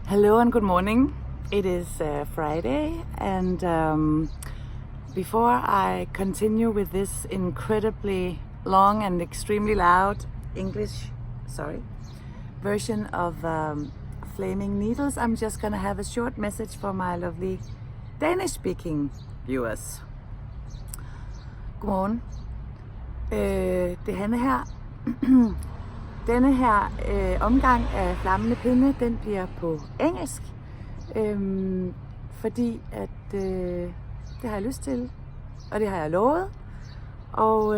Hello and good morning. It is Friday, and before I continue with this incredibly long and extremely loud English version of Flaming Needles, I'm just gonna have a short message for my lovely Danish speaking viewers. Godmorgen. Det er Hanne her. Denne her omgang af flammende pinde, den bliver på engelsk, fordi at det har jeg lyst til, og det har jeg lovet. Og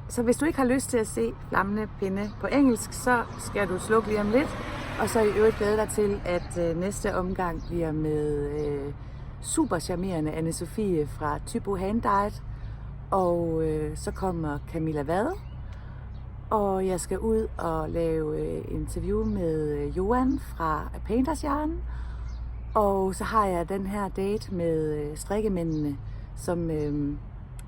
så hvis du ikke har lyst til at se flammende pinde på engelsk, så skal du slukke lige om lidt, og så i øvrigt glæde dig til, at næste omgang bliver med super charmerende Anne-Sophie fra toooo Handdyed, og så kommer Camilla Vade. Og jeg skal ud og lave interview med Johan fra Painters Yarn. Og så har jeg den her date med strikkemændene, som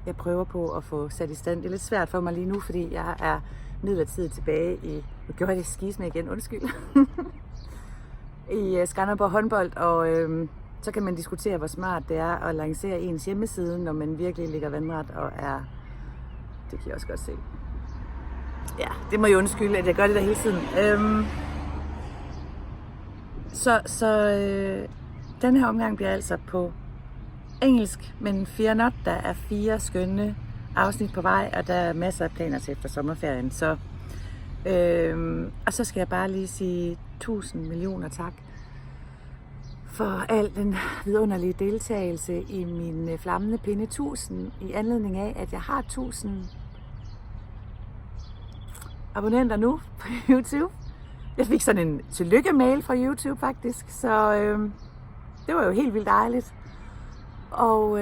jeg prøver på at få sat i stand. Det er lidt svært for mig lige nu, fordi jeg er midlertidigt tilbage i... Nu gjorde jeg det skisme igen, undskyld. I Skanderborg håndbold, og så kan man diskutere, hvor smart det er at lancere ens hjemmeside, når man virkelig ligger vandret og er... Det kan jeg også godt se. Ja, det må jeg undskylde, at jeg gør det der hele tiden. Den her omgang bliver altså på engelsk, men fear not, der er 4 skønne afsnit på vej, og der er masser af planer til efter sommerferien. Og så skal jeg bare lige sige 1000 millioner tak for al den vidunderlige deltagelse i min flammende pinde 1000, i anledning af, at jeg har 1000 abonnenter nu på YouTube. Jeg fik sådan en tillykke-mail fra YouTube faktisk, så det var jo helt vildt dejligt. Og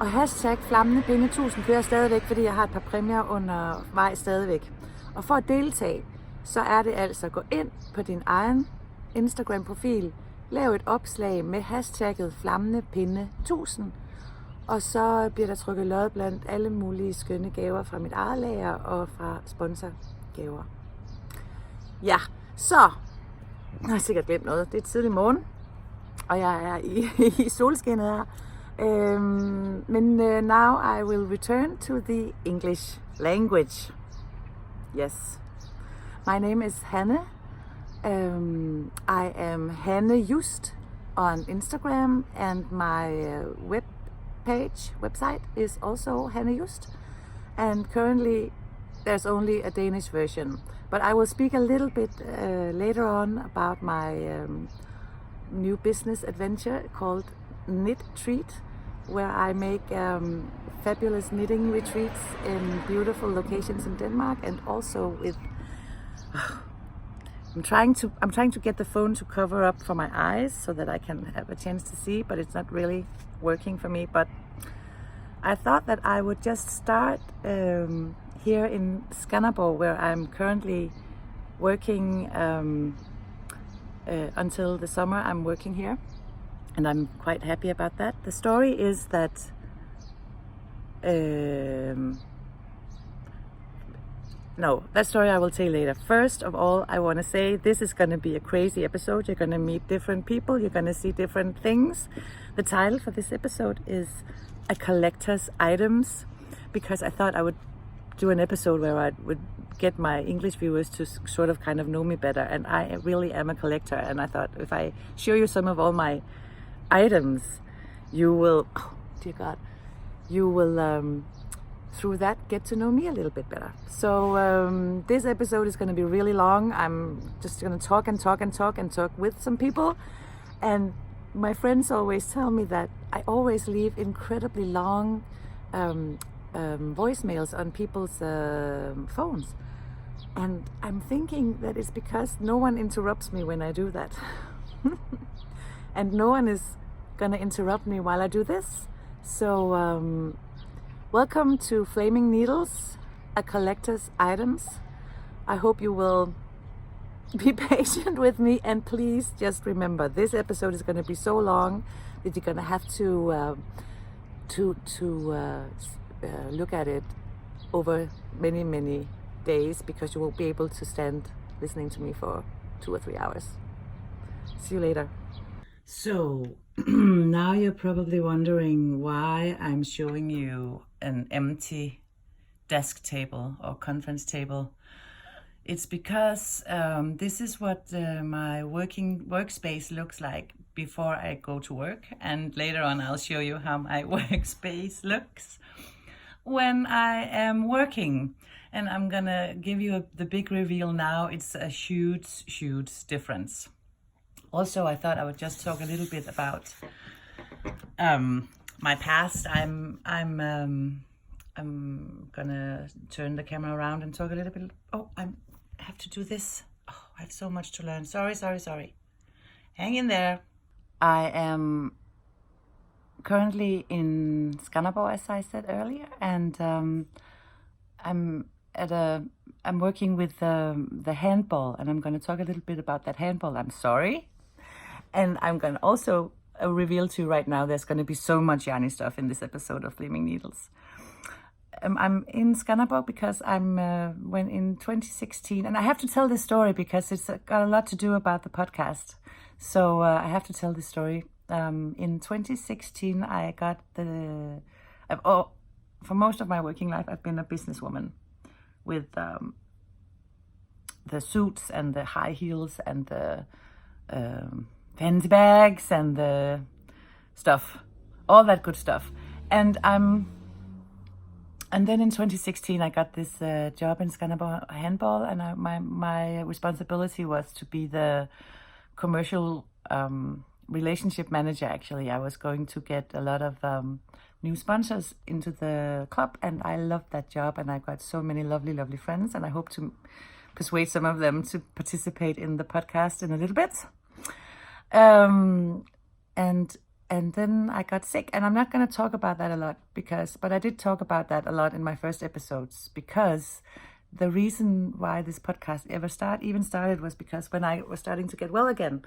hashtag flammende pinde 1000 kører stadigvæk, fordi jeg har et par præmier under vej stadigvæk. Og for at deltage, så er det altså at gå ind på din egen Instagram-profil, lav et opslag med hashtagget flammende pinde 1000, og så bliver der trykket lod blandt alle mulige skønne gaver fra mit eget lager og fra sponsorgaver. Ja, så jeg har sikkert glemt noget. Det er tidlig morgen, og jeg er i solskinnet her. Men now I will return to the English language. Yes. My name is Hanne. I am Hanne Just on Instagram, and my website is also Hanne Just, and currently there's only a Danish version, but I will speak a little bit later on about my new business adventure called KnitTreat, where I make fabulous knitting retreats in beautiful locations in Denmark, and also with I'm trying to get the phone to cover up for my eyes so that I can have a chance to see, but it's not really working for me. But I thought that I would just start here in Skanderborg, where I'm currently working until the summer. I'm working here, and I'm quite happy about that. The story is that that story I will tell later. First of all, I want to say this is going to be a crazy episode. You're going to meet different people. You're going to see different things. The title for this episode is A Collector's Items, because I thought I would do an episode where I would get my English viewers to sort of kind of know me better. And I really am a collector. And I thought if I show you some of all my items, you will, oh dear God, you will through that get to know me a little bit better. So this episode is going to be really long. I'm just going to talk and talk with some people, and my friends always tell me that I always leave incredibly long voicemails on people's phones, and I'm thinking that it's because no one interrupts me when I do that. And no one is going to interrupt me while I do this. So welcome to Flaming Needles, A Collector's Items. I hope you will be patient with me, and please just remember, this episode is going to be so long that you're going to have to look at it over many days, because you won't be able to stand listening to me for 2 or 3 hours. See you later. So now you're probably wondering why I'm showing you an empty desk table or conference table. It's because this is what my workspace looks like before I go to work, and later on I'll show you how my workspace looks when I am working. And I'm gonna give you the big reveal now. It's a huge difference. Also, I thought I would just talk a little bit about my past. I'm gonna turn the camera around and talk a little bit. Oh, I have to do this. Oh, I have so much to learn. Sorry. Hang in there. I am currently in Skanderborg, as I said earlier, and I'm working with the handball, and I'm going to talk a little bit about that handball. I'm sorry, and I'm going to also reveal to you right now. There's going to be so much yarny stuff in this episode of Flaming Needles. I'm in Skanderborg because when in 2016, and I have to tell this story because it's got a lot to do about the podcast. So I have to tell this story. In 2016, I got for most of my working life, I've been a businesswoman with the suits and the high heels and the fancy bags and the stuff, all that good stuff. And then in 2016, I got this job in Skanderborg handball, and my responsibility was to be the commercial relationship manager. Actually, I was going to get a lot of new sponsors into the club, and I loved that job, and I got so many lovely friends, and I hope to persuade some of them to participate in the podcast in a little bit. And then I got sick, and I'm not going to talk about that a lot but I did talk about that a lot in my first episodes, because the reason why this podcast even started was because when I was starting to get well again,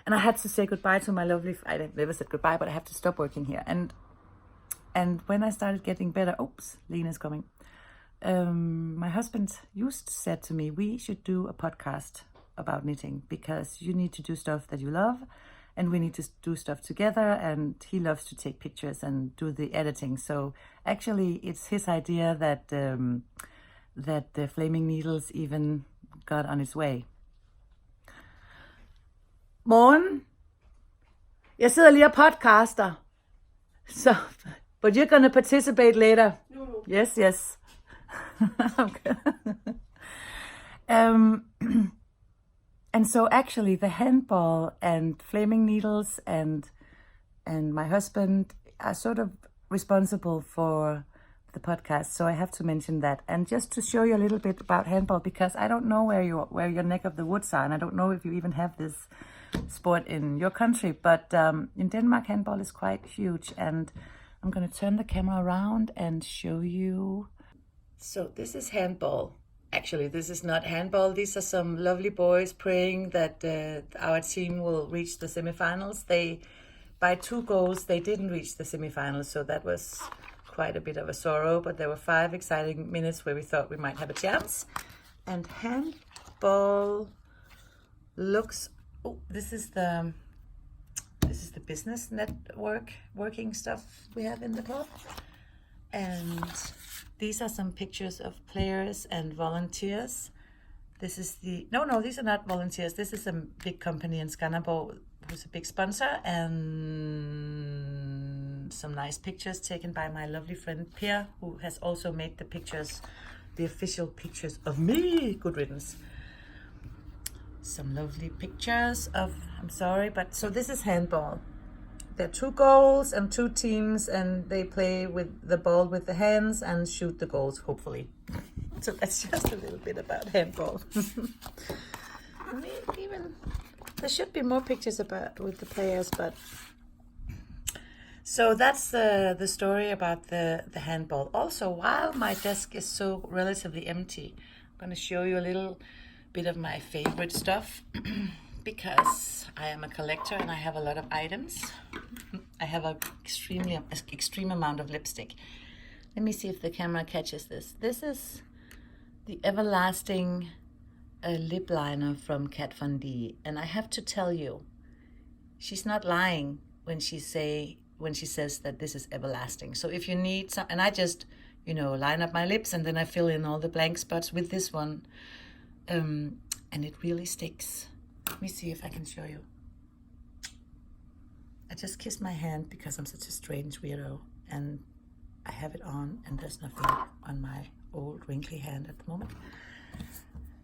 and I had to say goodbye to my lovely, I never said goodbye, but I have to stop working here. And when I started getting better, oops, Lena's coming. My husband said to me, we should do a podcast about knitting, because you need to do stuff that you love, and we need to do stuff together, and he loves to take pictures and do the editing. So actually it's his idea that the Flaming Needles even got on its way. Morgen. Jeg sidder lige og podcaster. So, but you're gonna participate later. No. Yes. Okay. And so actually the handball and Flaming Needles and my husband are sort of responsible for the podcast. So I have to mention that. And just to show you a little bit about handball, because I don't know where your neck of the woods are, and I don't know if you even have this sport in your country, but in Denmark handball is quite huge, and I'm going to turn the camera around and show you. So this is handball. Actually, this is not handball. These are some lovely boys praying that our team will reach the semifinals. By 2 goals, they didn't reach the semifinals, so that was quite a bit of a sorrow, but there were 5 exciting minutes where we thought we might have a chance. And handball looks, this is the business network working stuff we have in the club. And these are some pictures of players and volunteers. This is no, these are not volunteers. This is a big company in Skanderborg who's a big sponsor, and some nice pictures taken by my lovely friend Per, who has also made the pictures, the official pictures of me. Good riddance. Some lovely pictures of, I'm sorry, but so this is handball. There are 2 goals and 2 teams, and they play with the ball with the hands and shoot the goals, hopefully. So that's just a little bit about handball. Even there should be more pictures with the players, but so that's the story about the handball. Also, while my desk is so relatively empty, I'm going to show you a little bit of my favorite stuff. Because I am a collector and I have a lot of items. I have an extreme amount of lipstick. Let me see if the camera catches this. This is the everlasting a lip liner from Kat Von D, and I have to tell you, she's not lying when she says that this is everlasting. So if you need some, and I just, line up my lips and then I fill in all the blank spots with this one, and it really sticks. Let me see if I can show you. I just kissed my hand because I'm such a strange weirdo, and I have it on, and there's nothing on my old wrinkly hand at the moment.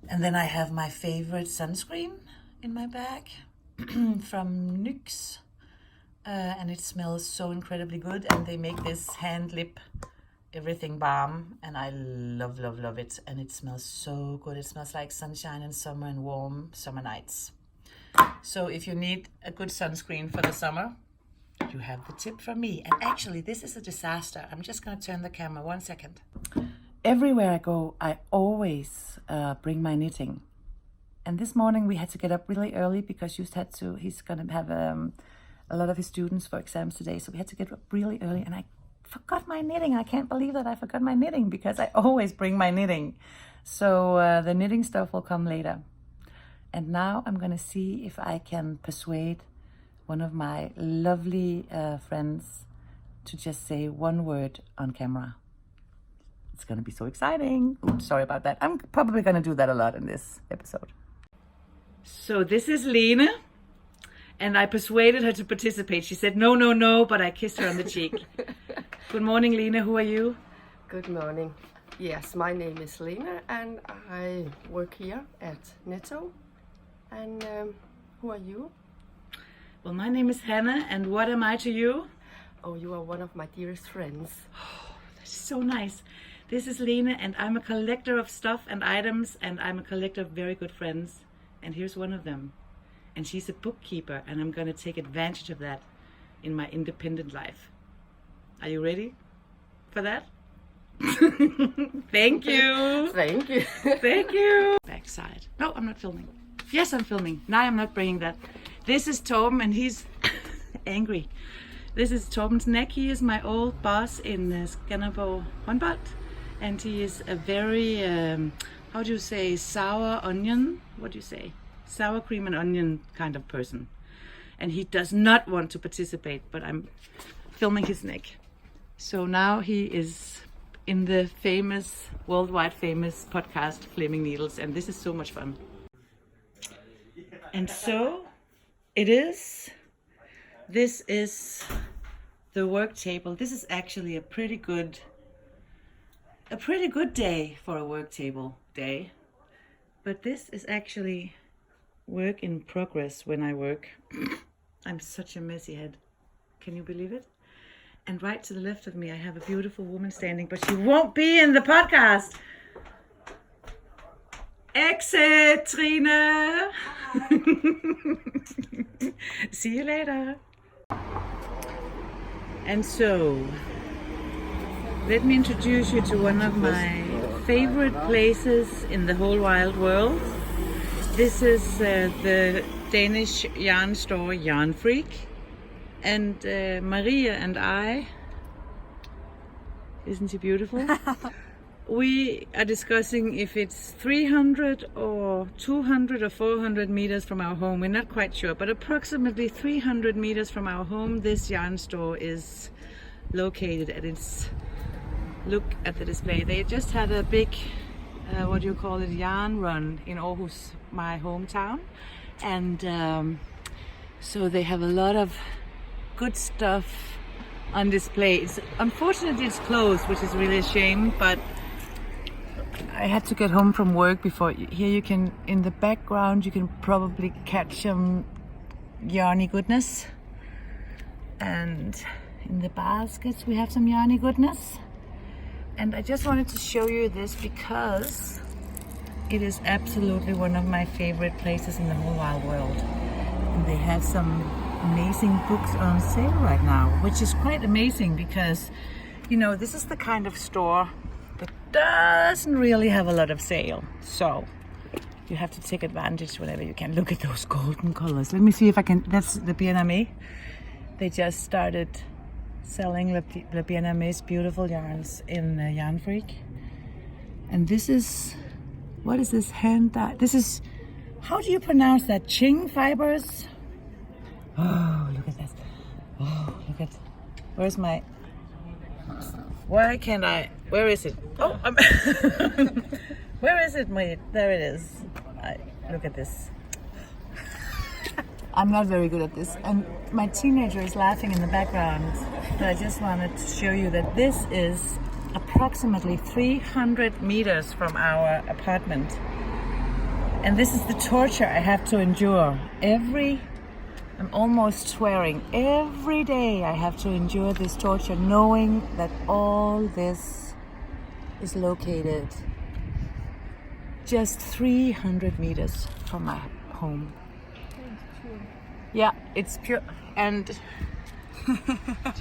And then I have my favorite sunscreen in my bag from NYX, and it smells so incredibly good, and they make this hand, lip, everything balm, and I love, love, love it, and it smells so good. It smells like sunshine in summer and warm summer nights. So if you need a good sunscreen for the summer, you have the tip from me. And actually, this is a disaster. I'm just going to turn the camera 1 second. Everywhere I go, I always bring my knitting. And this morning we had to get up really early because he's going to have a lot of his students for exams today. So we had to get up really early, and I forgot my knitting. I can't believe that I forgot my knitting because I always bring my knitting. So the knitting stuff will come later. And now I'm going to see if I can persuade one of my lovely friends to just say one word on camera. It's going to be so exciting. Oops, sorry about that. I'm probably going to do that a lot in this episode. So this is Lene, and I persuaded her to participate. She said no, but I kissed her on the cheek. Good morning, Lene. Who are you? Good morning. Yes, my name is Lene, and I work here at Netto. And who are you? Well, my name is Hannah, and what am I to you? Oh, you are one of my dearest friends. Oh, that's so nice. This is Lene, and I'm a collector of stuff and items, and I'm a collector of very good friends. And here's one of them. And she's a bookkeeper, and I'm going to take advantage of that in my independent life. Are you ready for that? Thank you. Thank you. Thank you. Backside. No, I'm not filming. Yes, I'm filming. Now I'm not bringing that. This is Torben, and he's angry. This is Torben's neck. He is my old boss in Skanderborg Håndbold, and he is a very, how do you say, sour onion? What do you say? Sour cream and onion kind of person. And he does not want to participate, but I'm filming his neck. So now he is in the famous, worldwide famous podcast, Flaming Needles, and this is so much fun. And so it is. This is the work table. This is actually a pretty good day for a work table day. But this is actually work in progress when I work. I'm such a messy head. Can you believe it? And right to the left of me, I have a beautiful woman standing, but she won't be in the podcast. Exit, Trine! See you later. And so, let me introduce you to one of my favorite places in the whole wide world. This is the Danish yarn store Yarn Freak. And Maria and I, isn't she beautiful? We are discussing if it's 300 or 200 or 400 meters from our home. We're not quite sure, but approximately 300 meters from our home, this yarn store is located. And it's, look at the display. They just had a big, what do you call it, yarn run in Aarhus, my hometown. And so they have a lot of good stuff on display. Unfortunately, it's closed, which is really a shame, but I had to get home from work before. Here you can, in the background, you can probably catch some yarny goodness. And in the baskets, we have some yarny goodness. And I just wanted to show you this because it is absolutely one of my favorite places in the whole wide world. And they have some amazing books on sale right now, which is quite amazing because, you know, this is the kind of store that doesn't really have a lot of sale. So you have to take advantage whenever you can. Look at those golden colors. Let me see if I can, that's the BNMA. They just started selling the BNMA's beautiful yarns in Yarn Freak. And this is What is this hand dye? This is, how do you pronounce that? Ching fibers? Oh, look at that. Oh, look at, where's my, why can't I, where is it? Oh, where is it, mate? There it is. Look at this. I'm not very good at this, and my teenager is laughing in the background, but I just wanted to show you that this is approximately 300 meters from our apartment. And this is the torture I have to endure. I'm almost swearing, every day I have to endure this torture, knowing that all this is located just 300 meters from my home. Yeah, it's pure. And do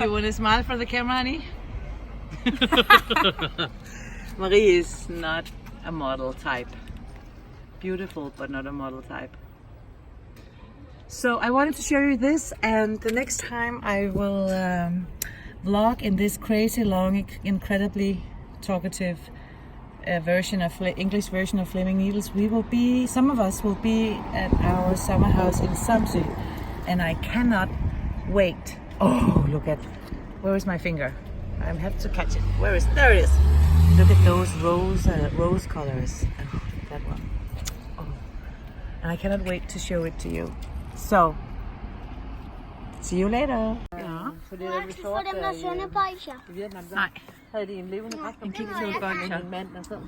you want to smile for the camera, honey? Marie is not a model type. Beautiful, but not a model type. So I wanted to show you this, and the next time I will vlog in this crazy long, incredibly talkative version of English version of Flaming Needles. Some of us will be at our summer house in Samsø, and I cannot wait. Oh, look at, where is my finger? I have to catch it. Where is, there it is. Look at those rose colors. Oh, that one. Oh. And I cannot wait to show it to you. So, see you later. Ja. For dem, der sunde bolcher. Nej. Havde de en levende ret? En kiggetog bolcher. En mand, der sad.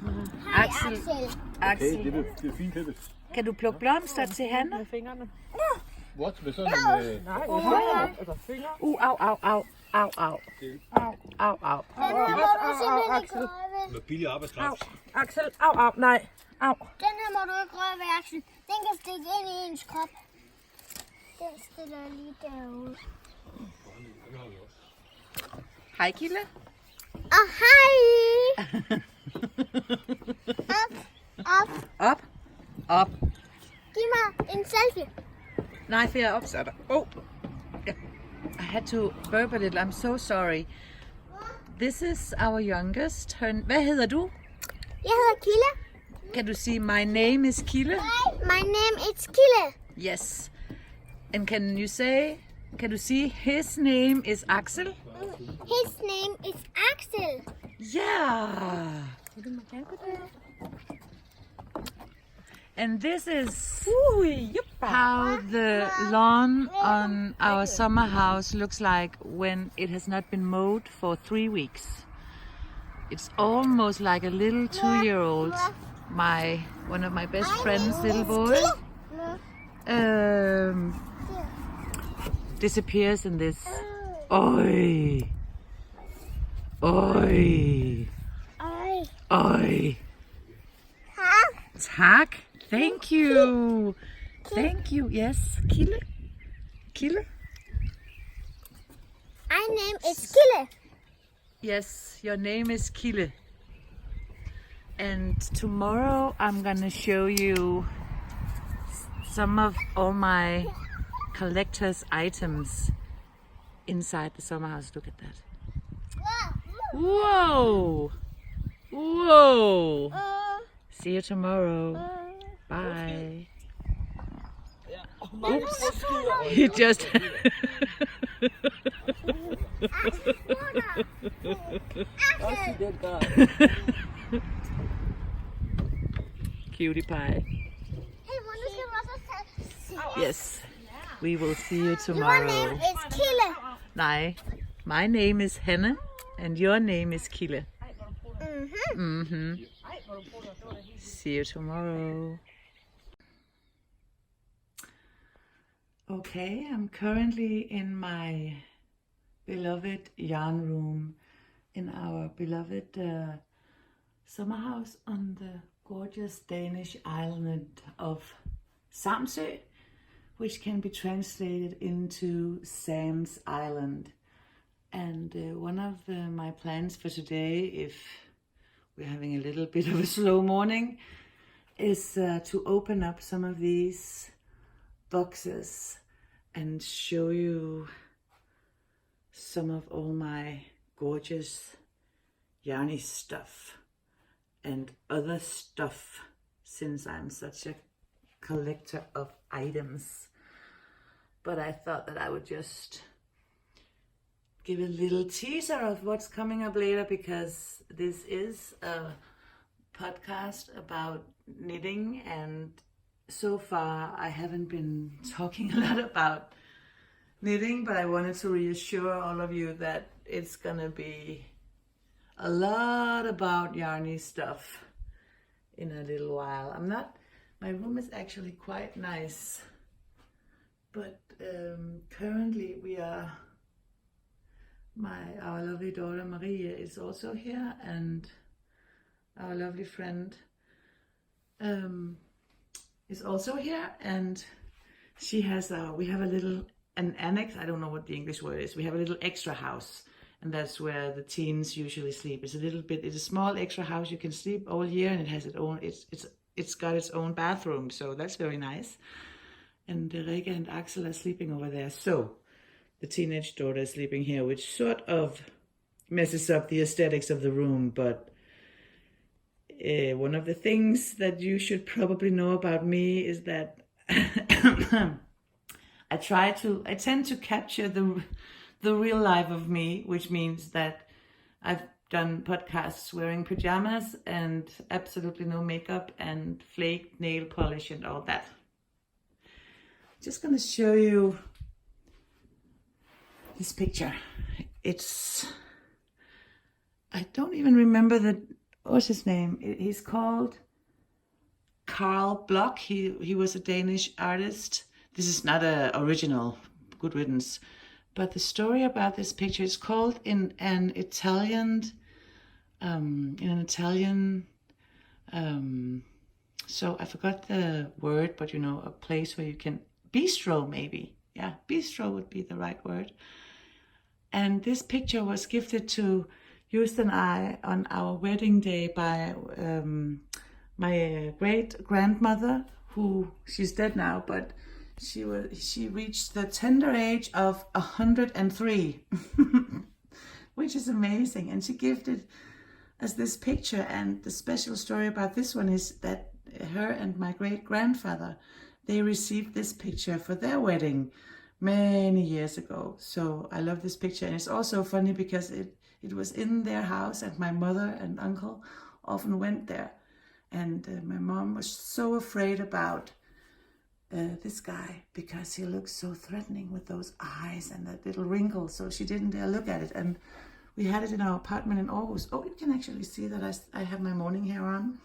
Hej, Axel, Axel. Det er fint, det. kan du plukke blomster til Hanne? Med fingrene. What? Med sådan en... Nej, altså fingre. Au, au, au. Au, au. Au, au. Den her må du simpelthen ikke røre ved. med billig arbejdskraft. Axel, au, nej. Au. Den her må du ikke røre ved, Axel. Den kan stikke ind i ens krop. Den stiller jeg lige derude. Hej, Kille. Og hej! Op. Op. Giv mig en selfie. Nej, for jeg opsætter. Oh. I had to burp a little. I'm so sorry. This is our youngest. Hvad hedder du? Jeg hedder Kille. Kan du sige, my name is Kille? My name is Kille. Yes. And can du sige, his name is Axel? His name is Axel. Yeah. And this is how the lawn on our summer house looks like when it has not been mowed for 3 weeks. It's almost like a little 2-year-old. One of my best friend's little boy disappears in this. Oi! Oi! Oi! Tak. Thank you. Thank you. Yes. Kille. Kille. My name is Kille. Yes, your name is Kille. And tomorrow I'm gonna show you some of all my collector's items inside the summer house. Look at that. Whoa! Whoa! See you tomorrow. Bye. Oops. He just... Cutie pie. Yes. We will see you Your tomorrow. name is Kille. Nej. My name is Hanne and your name is Kille. See you tomorrow. Okay, I'm currently in my beloved yarn room in our beloved summer house on the gorgeous Danish island of Samsø, which can be translated into Sam's Island. And one of my plans for today, if we're having a little bit of a slow morning, is to open up some of these boxes and show you some of all my gorgeous yarny stuff and other stuff since I'm such a collector of items. But I thought that I would just give a little teaser of what's coming up later, because this is a podcast about knitting, and so far I haven't been talking a lot about knitting, but I wanted to reassure all of you that it's gonna be a lot about yarny stuff in a little while. My room is actually quite nice, but currently our lovely daughter Maria is also here, and our lovely friend is also here, and she has we have an annex, I don't know what the English word is, we have a little extra house, and that's where the teens usually sleep. It's a small extra house, you can sleep all year, and it has it's got its own bathroom, so that's very nice. And Rega and Axel are sleeping over there, so the teenage daughter is sleeping here, which sort of messes up the aesthetics of the room, but one of the things that you should probably know about me is that I tend to capture the real life of me, which means that I've done podcasts wearing pajamas and absolutely no makeup and flaked nail polish and all that. Just gonna show you this picture. I don't even remember what's his name? He's called Carl Bloch. He was a Danish artist. This is not a original, good riddance. But the story about this picture is called in an Italian, so I forgot the word, but a place where you can, bistro maybe. Yeah, bistro would be the right word. And this picture was gifted to Just and I on our wedding day by my great grandmother, who she's dead now, but she reached the tender age of 103, which is amazing. And she gifted us this picture. And the special story about this one is that her and my great grandfather, they received this picture for their wedding many years ago. So I love this picture, and it's also funny because it was in their house, and my mother and uncle often went there. And my mom was so afraid about this guy because he looks so threatening with those eyes and that little wrinkle, so she didn't dare look at it. And we had it in our apartment in Aarhus. Oh, you can actually see that I have my morning hair on.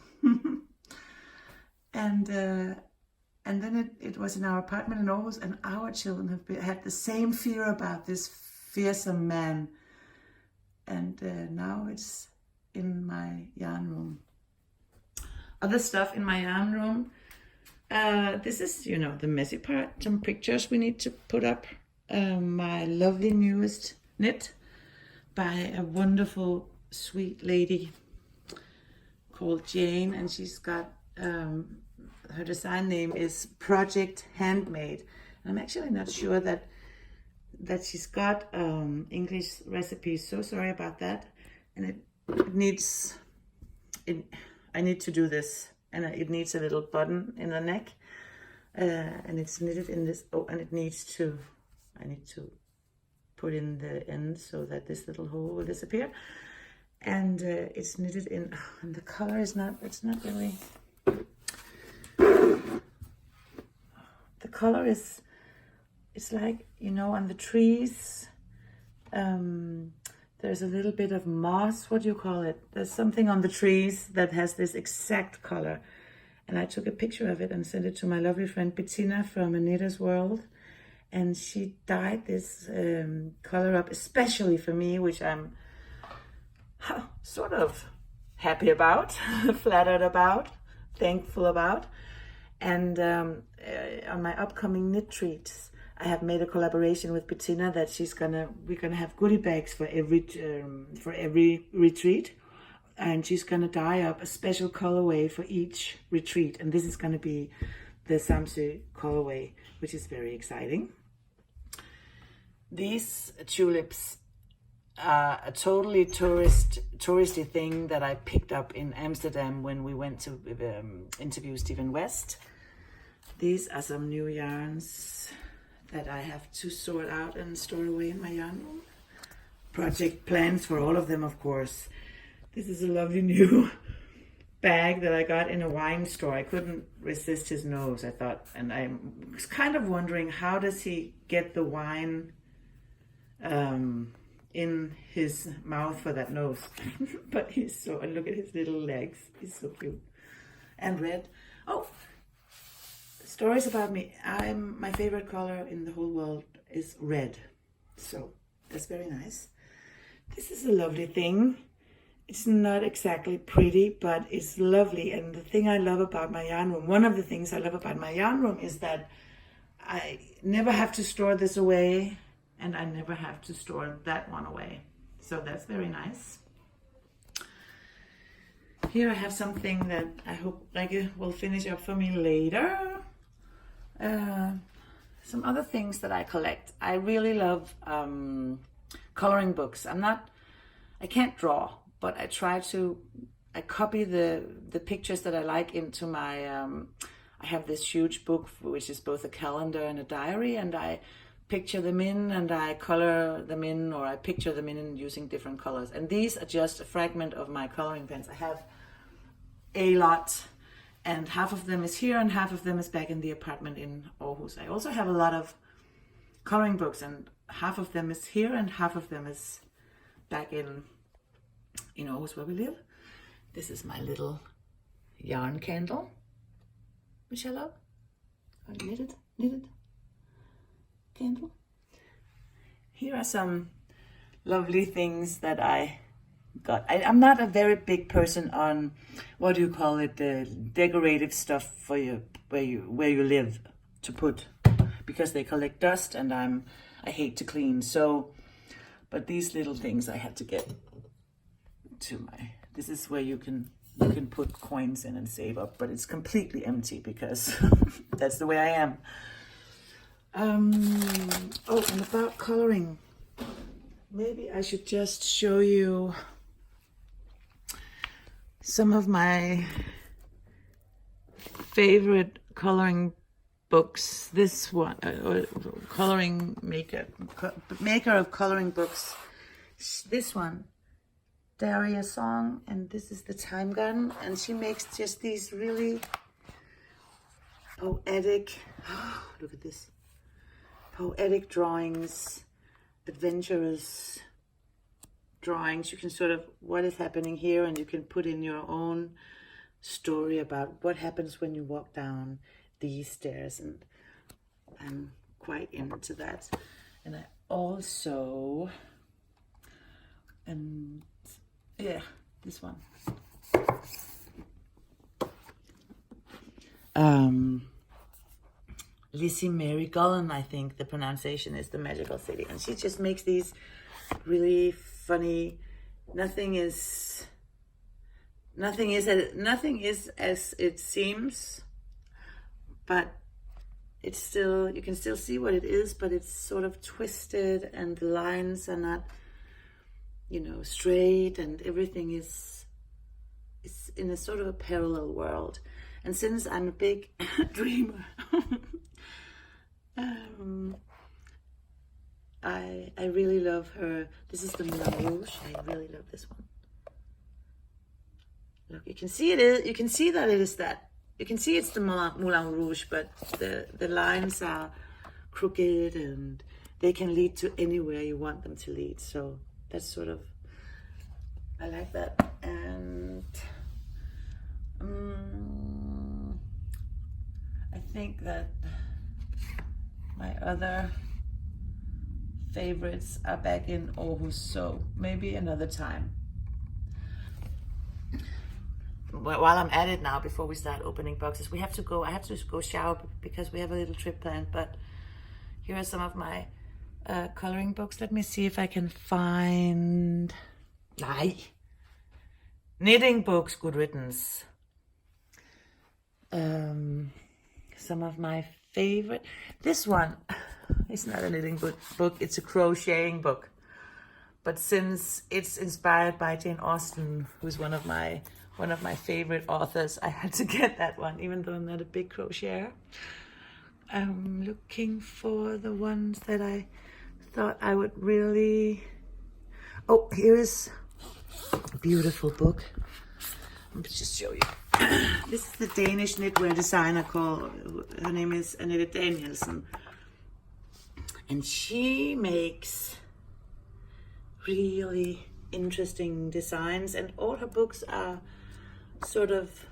And then it was in our apartment in Aarhus, and our children had the same fear about this fearsome man. And now it's in my yarn room. Other stuff in my yarn room. This is, the messy part. Some pictures we need to put up. My lovely newest knit by a wonderful, sweet lady called Jane, and she's got her design name is Project Handmade. And I'm actually not sure that she's got English recipes. So sorry about that. And it needs I need to do this, and it needs a little button in the neck, and it's knitted in this. Oh, and I need to put in the end so that this little hole will disappear. And it's knitted in, and the color is not. It's not really. The color is. It's like, on the trees. There's a little bit of moss, what do you call it? There's something on the trees that has this exact color. And I took a picture of it and sent it to my lovely friend Bettina from A Knitter's World. And she dyed this color up especially for me, which I'm sort of happy about, flattered about, thankful about. And on my upcoming KnitTreats, I have made a collaboration with Bettina that we're gonna have goodie bags for every retreat, and she's gonna dye up a special colorway for each retreat, and this is gonna be the Samsø colorway, which is very exciting. These tulips a totally touristy thing that I picked up in Amsterdam when we went to interview Stephen West. These are some new yarns that I have to sort out and store away in my yarn room. Project plans for all of them, of course. This is a lovely new bag that I got in a wine store. I couldn't resist his nose, I thought, and I was kind of wondering, how does he get the wine in his mouth for that nose? But he's so, and look at his little legs, he's so cute. And red. Oh, stories about me. My favorite color in the whole world is red, so that's very nice. This is a lovely thing. It's not exactly pretty, but it's lovely. And the thing I love about my yarn room, one of the things I love about my yarn room is that I never have to store this away, and I never have to store that one away. So that's very nice. Here I have something that I hope Rikke will finish up for me later. Some other things that I collect. I really love coloring books. I can't draw, but I copy the pictures that I like into my, I have this huge book which is both a calendar and a diary, and I picture them in and I color them in, or I picture them in using different colors. And these are just a fragment of my coloring pens. I have a lot, and half of them is here and half of them is back in the apartment in Aarhus. I also have a lot of coloring books, and half of them is here and half of them is back in Aarhus where we live. This is my little yarn candle, which I love. A knitted candle. Here are some lovely things that I got. I'm not a very big person on, what do you call it, the decorative stuff for where you live to put, because they collect dust and I hate to clean. So, but these little things I had to get to my. This is where you can put coins in and save up, but it's completely empty because that's the way I am. Oh, and about coloring, maybe I should just show you some of my favorite coloring books. This one, coloring maker of coloring books. This one, Daria Song, and this is the Time Gun, and she makes just these really poetic, look at this, poetic drawings, adventurous drawings. You can sort of, what is happening here, and you can put in your own story about what happens when you walk down these stairs, and I'm quite into that. And I also, yeah, this one. Lizzie Mary Gullen, I think the pronunciation is, The Magical City, and she just makes these really funny. Nothing is as it seems, but it's still, you can still see what it is, but it's sort of twisted, and the lines are not, straight, and everything is in a sort of a parallel world. And since I'm a big dreamer, I really love her. This is the Moulin Rouge. I really love this one. Look, you can see you can see that it is that. You can see it's the Moulin Rouge, but the lines are crooked and they can lead to anywhere you want them to lead. So that's sort of, I like that. And I think that my other favorites are back in Aarhus, so maybe another time. While I'm at it now, before we start opening boxes, I have to go shower because we have a little trip planned. But here are some of my coloring books. Let me see if I can find knitting books, good riddance. Some of my favorite. This one is not a knitting book, it's a crocheting book. but since it's inspired by Jane Austen, who's one of my favorite authors, I had to get that one, even though I'm not a big crocheter. I'm looking for the ones that I thought I would really... Oh, here is a beautiful book. Let me just show you. This is the Danish knitwear designer her name is Danielsen. And she makes really interesting designs, and all her books are sort of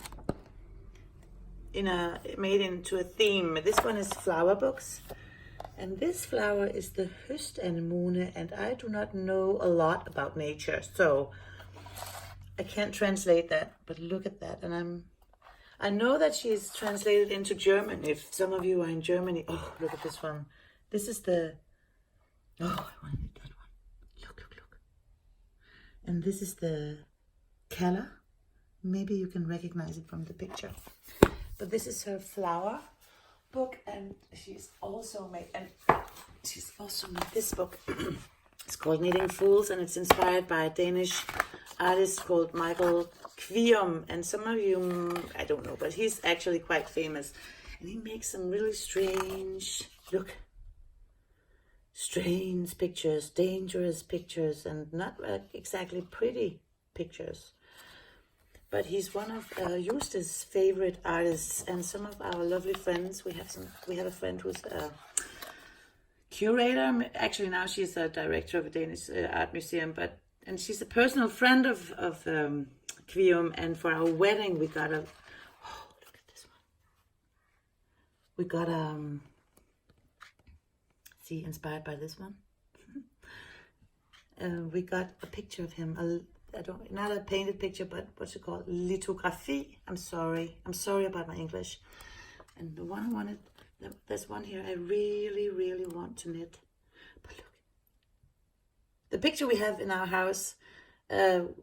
made into a theme. This one is flower books, and this flower is the høstanemone, and I do not know a lot about nature, so I can't translate that, but look at that. And I know that she's translated into German. If some of you are in Germany, oh, look at this one. This is the, oh, I want to get that one. Look. And this is the color. Maybe you can recognize it from the picture. But this is her flower book, and she's also made this book. It's called Knitting Fools, and it's inspired by a Danish artist called Michael Kvium. And some of you, I don't know, but he's actually quite famous. And he makes some really strange pictures, dangerous pictures, and not exactly pretty pictures. But he's one of Juste's favorite artists, and some of our lovely friends. We have a friend who's a curator. Actually, now she's a director of a Danish art museum, and she's a personal friend of Kvium. And for our wedding, we got look at this one. We got see, inspired by this one. We got a picture of him. Not a painted picture, but what's it called? Lithography. I'm sorry about my English. And the one I wanted, there's one here I really, really want to knit. But look, the picture we have in our house,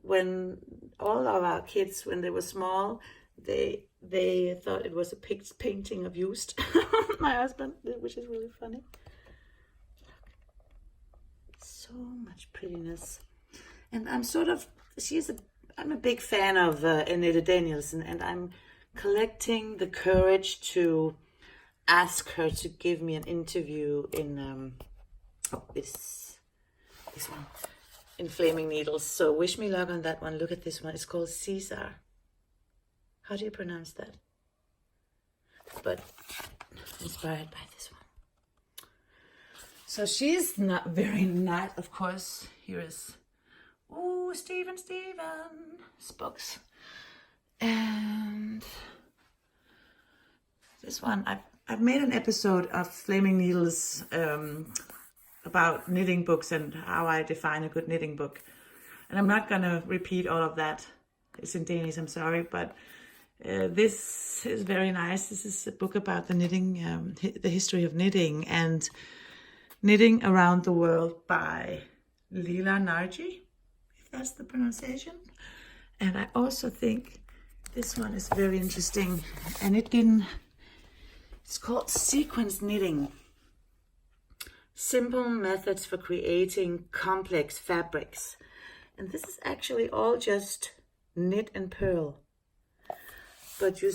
when all of our kids, when they were small, they thought it was a painting of Just, my husband, which is really funny. Look, so much prettiness. And I'm I'm a big fan of Annette Danielsen, and I'm collecting the courage to ask her to give me an interview in this one, in Flaming Needles. So wish me luck on that one. Look at this one. It's called Caesar. How do you pronounce that? But inspired by this one. So she's not very nice, of course. Here is Steven's books. And this one, I've made an episode of Flaming Needles about knitting books and how I define a good knitting book. And I'm not going to repeat all of that. It's in Danish, I'm sorry, but this is very nice. This is a book about the knitting, the history of knitting and knitting around the world by Leela Narji, if that's the pronunciation. And I also think this one is very interesting, and it's called Sequence Knitting. Simple methods for creating complex fabrics. And this is actually all just knit and purl. But you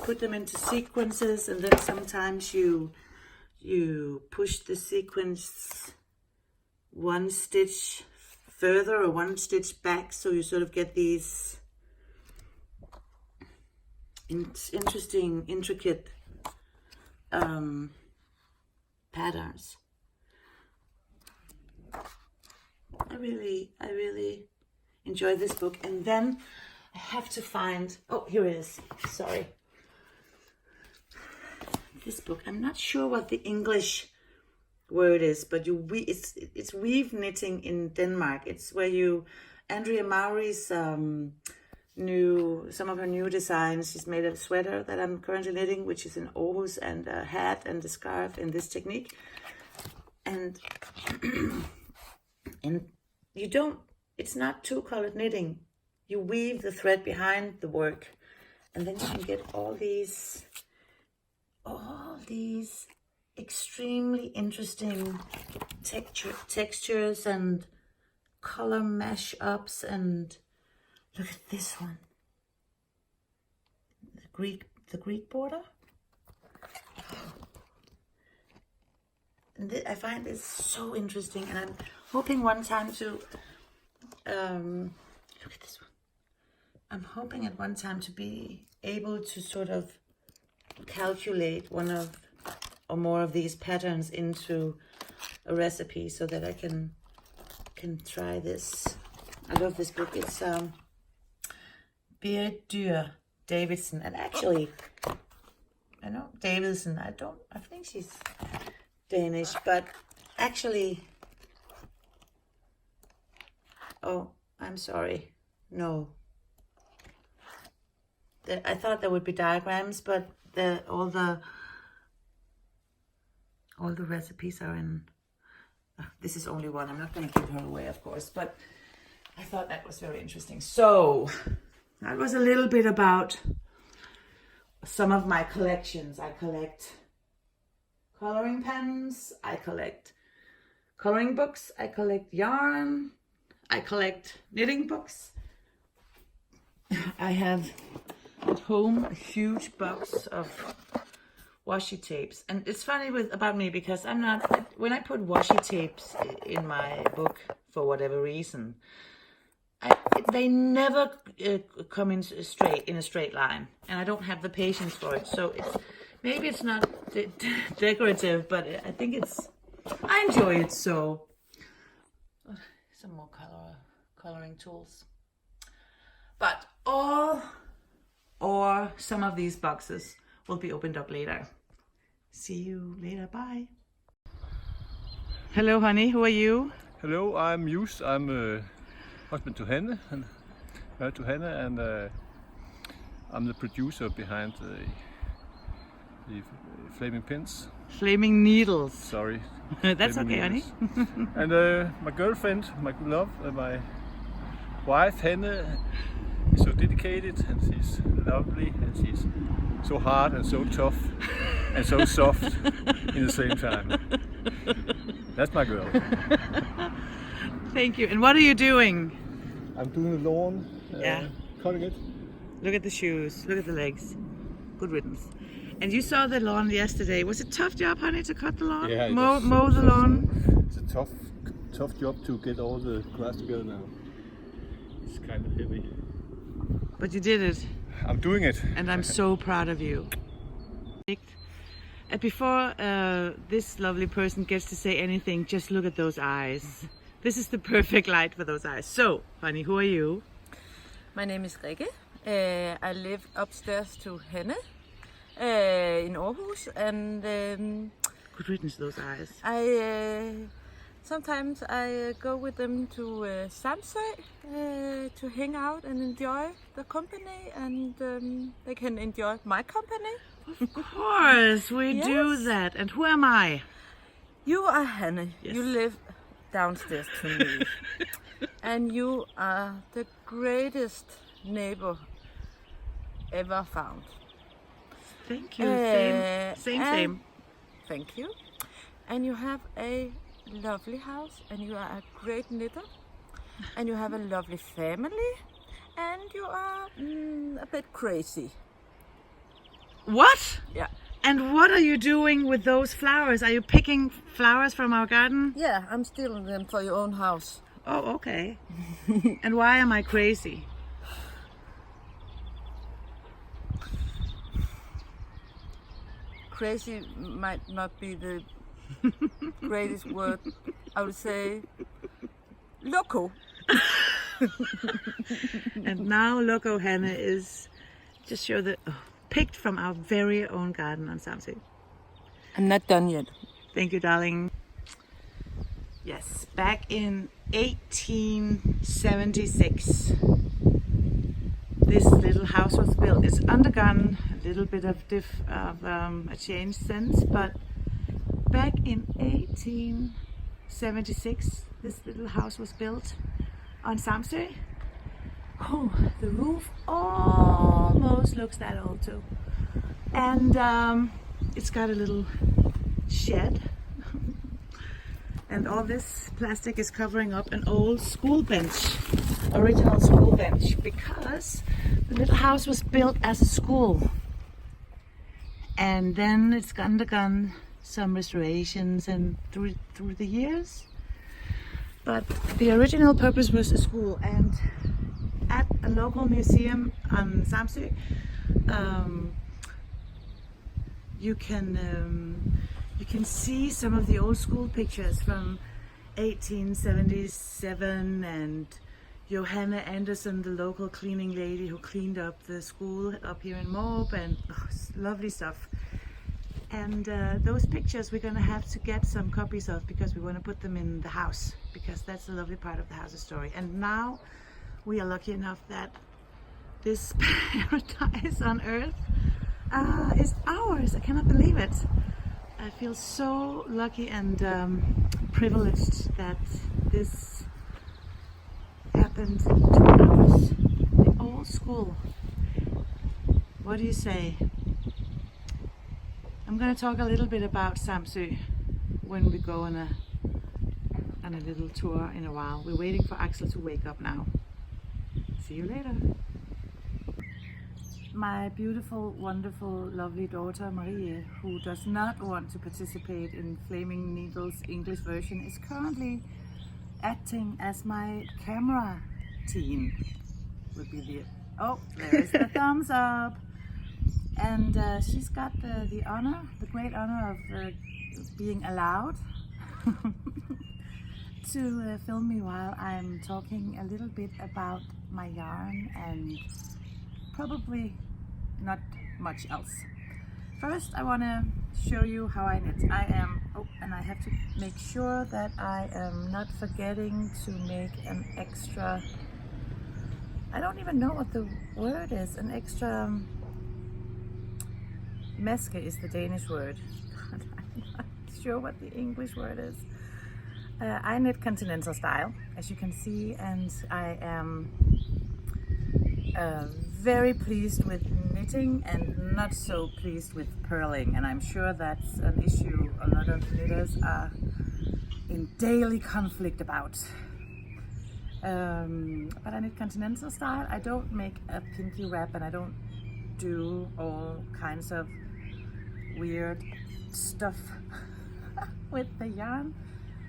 put them into sequences, and then sometimes you push the sequence one stitch further or one stitch back, so you sort of get these interesting, intricate patterns. I really enjoy this book. And then I have to find, oh, here it is, sorry. This book, I'm not sure what the English word is, but it's weave knitting in Denmark. It's where Andrea Maury's some of her new designs. She's made a sweater that I'm currently knitting, which is an Aarhus, and a hat and a scarf in this technique. And it's not two-colored knitting. You weave the thread behind the work, and then you can get all these extremely interesting textures and color mash-ups, and look at this one. The Greek border. And I find this so interesting, and I'm hoping one time to look at this one. I'm hoping at one time to be able to sort of calculate one of or more of these patterns into a recipe so that I can try this. I love this book. It's Berit Dyr Davidsen, and actually I know Davidsen. I think she's Danish, but actually, oh, I'm sorry, no. I thought there would be diagrams, but all the recipes are in. This is only one. I'm not going to give her away, of course, but I thought that was very interesting. So that was a little bit about some of my collections. I collect coloring pens, I collect coloring books, I collect yarn, I collect knitting books. I have at home a huge box of washi tapes, and it's funny about me because I'm not, when I put washi tapes in my book for whatever reason, they never come in a straight line, and I don't have the patience for it. So maybe it's not decorative, but I think I enjoy it. So some more coloring tools, but all or some of these boxes will be opened up later. See you later. Bye. Hello, honey. Who are you? Hello, I'm Jus. I'm husband to Hanne, and married to Hanne, and I'm the producer behind the Flaming Pins. Flaming Needles. Sorry. That's Flaming okay, Needles. honey. And my girlfriend, my love, my wife Hanne, is so dedicated, and she's lovely, and she's so hard and so tough and so soft in the same time. That's my girl. Thank you. And what are you doing? I'm doing the lawn, cutting it. Look at the shoes. Look at the legs. Good riddance. And you saw the lawn yesterday. Was it a tough job, honey, to cut the lawn? Yeah, mow the lawn? It's a tough job to get all the grass together now. It's kind of heavy. But you did it. I'm doing it. And I'm so proud of you. And before this lovely person gets to say anything, just look at those eyes. This is the perfect light for those eyes. So, honey, who are you? My name is Rikke. I live upstairs to Hanne in Aarhus, and Good riddance, those eyes. Sometimes I go with them to Samsø to hang out and enjoy the company, and they can enjoy my company. Of course, we do that. And who am I? You are Hanne. Yes. You live downstairs to me, and you are the greatest neighbor ever found. Thank you. Same. Thank you. And you have a lovely house, and you are a great knitter, and you have a lovely family, and you are a bit crazy. What? Yeah. And what are you doing with those flowers? Are you picking flowers from our garden? Yeah, I'm stealing them for your own house. Oh, okay. And why am I crazy? Crazy might not be the greatest word. I would say loco. And now Loco Hanne is just show the picked from our very own garden on Samsø. I'm not done yet. Thank you, darling. Yes, back in 1876, this little house was built. It's undergone a little bit of a change since, but back in 1876, this little house was built on Samsø. Oh, the roof almost looks that old too. And it's got a little shed. And all this plastic is covering up an old school bench, original school bench, because the little house was built as a school. And then it's undergone some restorations and through the years. But the original purpose was a school, and at a local museum on Samsø, you can see some of the old school pictures from 1877, and Johanna Anderson, the local cleaning lady who cleaned up the school up here in Måb, and lovely stuff. And those pictures we're going to have to get some copies of, because we want to put them in the house, because that's the lovely part of the house's story. And now we are lucky enough that this paradise on earth is ours. I cannot believe it. I feel so lucky and privileged that this happened to us. The old school. What do you say? I'm going to talk a little bit about Samsø when we go on a little tour in a while. We're waiting for Axel to wake up now. See you later. My beautiful, wonderful, lovely daughter Marie, who does not want to participate in Flaming Needle's English version, is currently acting as my camera teen. Would be the oh, there is the thumbs up. And she's got the honor, the great honor of being allowed to film me while I'm talking a little bit about my yarn and probably not much else. First, I want to show you how I knit. And I have to make sure that I am not forgetting to make an extra, I don't even know what the word is, an extra, meske is the Danish word. I'm not sure what the English word is. I knit continental style, as you can see, and I am very pleased with knitting and not so pleased with purling, and I'm sure that's an issue a lot of knitters are in daily conflict about. But I knit continental style. I don't make a pinky wrap, and I don't do all kinds of weird stuff with the yarn.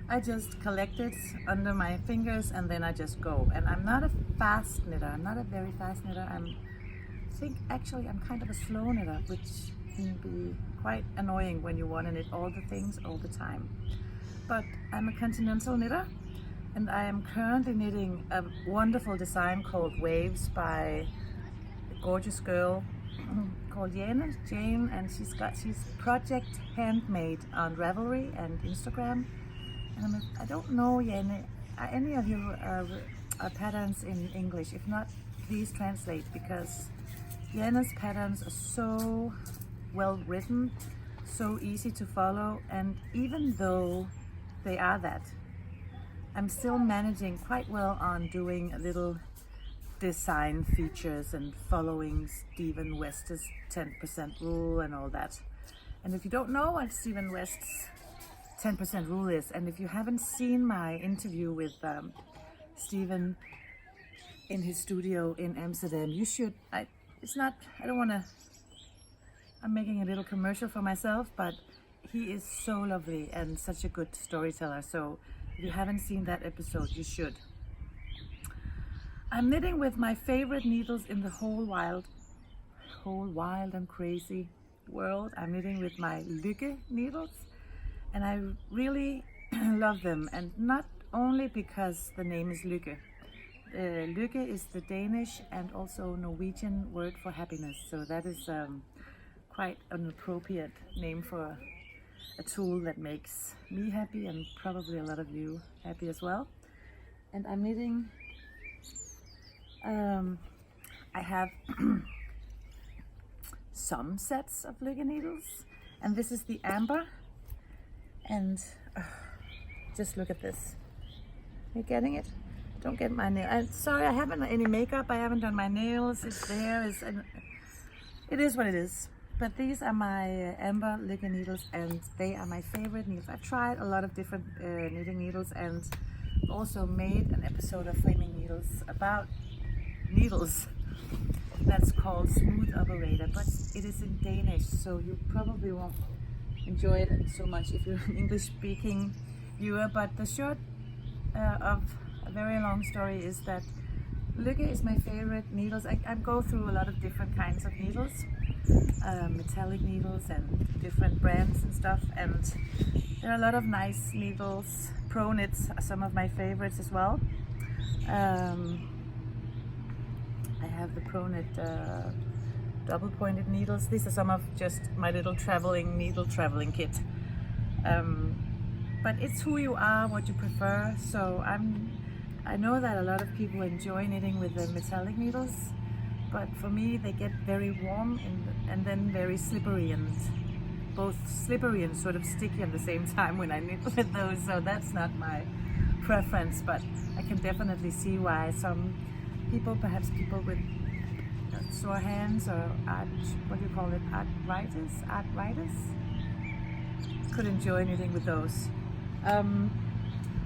I just collect it under my fingers and then I just go. And I'm not a fast knitter. I'm not a very fast knitter. I think actually I'm kind of a slow knitter, which can be quite annoying when you want to knit all the things all the time. But I'm a continental knitter, and I am currently knitting a wonderful design called Waves by a gorgeous girl called Jane, and she's project handmade on Ravelry and Instagram. And I don't know, Jane, are any of you patterns in English? If not, please translate, because Jane's patterns are so well written, so easy to follow, and even though they are that, I'm still managing quite well on doing a little design features and following Stephen West's 10% rule and all that. And if you don't know what Stephen West's 10% rule is, and if you haven't seen my interview with Stephen in his studio in Amsterdam, you should. I'm making a little commercial for myself, but he is so lovely and such a good storyteller. So if you haven't seen that episode, you should. I'm knitting with my favorite needles in the whole wild and crazy world. I'm knitting with my Lykke needles, and I really love them, and not only because the name is Lykke. Lykke is the Danish and also Norwegian word for happiness, so that is quite an appropriate name for a tool that makes me happy and probably a lot of you happy as well. And I'm knitting, I have some sets of Lykke needles, and this is the amber, and just look at this. Are you getting it? Don't get my nail. I'm sorry, I haven't any makeup. I haven't done my nails. It's there. It is what it is. But these are my amber liquor needles, and they are my favorite needles. I've tried a lot of different knitting needles, and also made an episode of Flaming Needles about needles that's called Smooth Operator, but it is in Danish, so you probably won't enjoy it so much if you're an English speaking viewer. But the short of a very long story is that Lykke is my favorite needles. I go through a lot of different kinds of needles, metallic needles and different brands and stuff, and there are a lot of nice needles. Pro knits are some of my favorites as well. I have the Pro Knit double pointed needles. These are some of just my little traveling kit. But it's who you are, what you prefer. So I know that a lot of people enjoy knitting with the metallic needles, but for me they get very warm and then very slippery, and both slippery and sort of sticky at the same time when I knit with those. So that's not my preference, but I can definitely see why some people, perhaps people with sore hands or arthritis, could enjoy knitting with those. I'm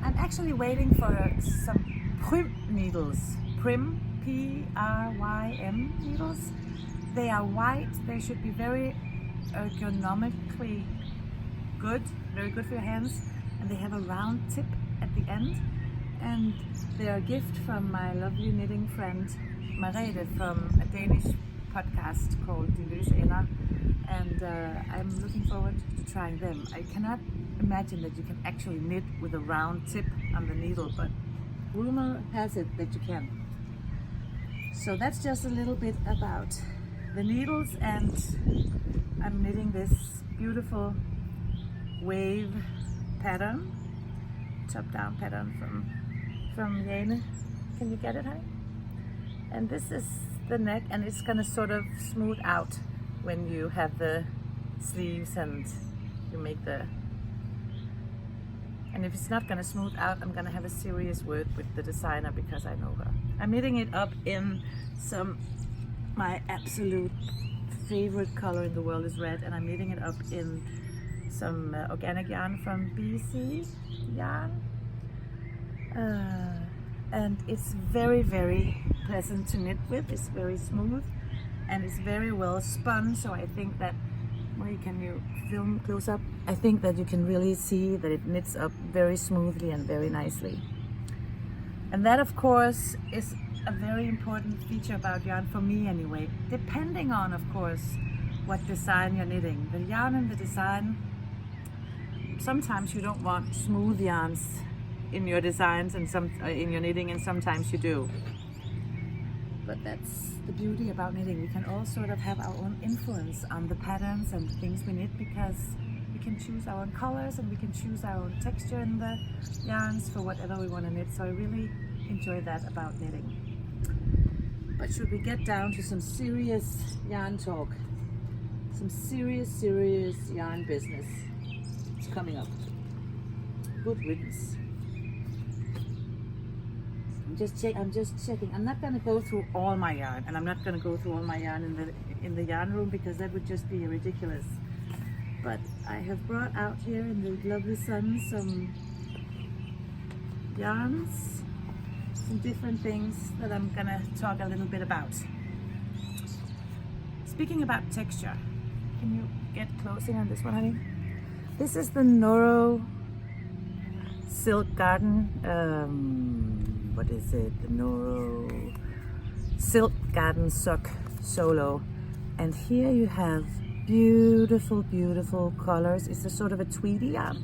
actually waiting for some Prym needles. Prym, P-R-Y-M needles. They are white. They should be very ergonomically good, very good for your hands, and they have a round tip at the end. And they are a gift from my lovely knitting friend Merete from a Danish podcast called De Løse Ender, and I'm looking forward to trying them. I cannot imagine that you can actually knit with a round tip on the needle, but rumor has it that you can. So that's just a little bit about the needles, and I'm knitting this beautiful wave pattern, top-down pattern from Jane. Can you get it, honey? And this is the neck, and it's gonna sort of smooth out when you have the sleeves and you make the... And if it's not gonna smooth out, I'm gonna have a serious word with the designer because I know her. I'm knitting it up in my absolute favorite color in the world is red, and I'm knitting it up in some organic yarn from BC yarn. And it's very, very pleasant to knit with. It's very smooth and it's very well spun, so I think that, can you film close up? I think that you can really see that it knits up very smoothly and very nicely. And that, of course, is a very important feature about yarn, for me anyway, depending on, of course, what design you're knitting. The yarn and the design, sometimes you don't want smooth yarns in your designs and in your knitting, and sometimes you do. But that's the beauty about knitting. We can all sort of have our own influence on the patterns and the things we knit, because we can choose our own colors and we can choose our own texture in the yarns for whatever we want to knit. So I really enjoy that about knitting. But should we get down to some serious yarn talk? Some serious yarn business. It's coming up. Good riddance. I'm just checking. I'm not going to go through all my yarn, and I'm not going to go through all my yarn in the yarn room, because that would just be ridiculous. But I have brought out here in the lovely sun some yarns, some different things that I'm going to talk a little bit about. Speaking about texture, can you get close in on this one, honey? This is the Noro Silk Garden. What is it? The Noro Silk Garden Sock Solo. And here you have beautiful, beautiful colors. It's a sort of a tweedy yarn.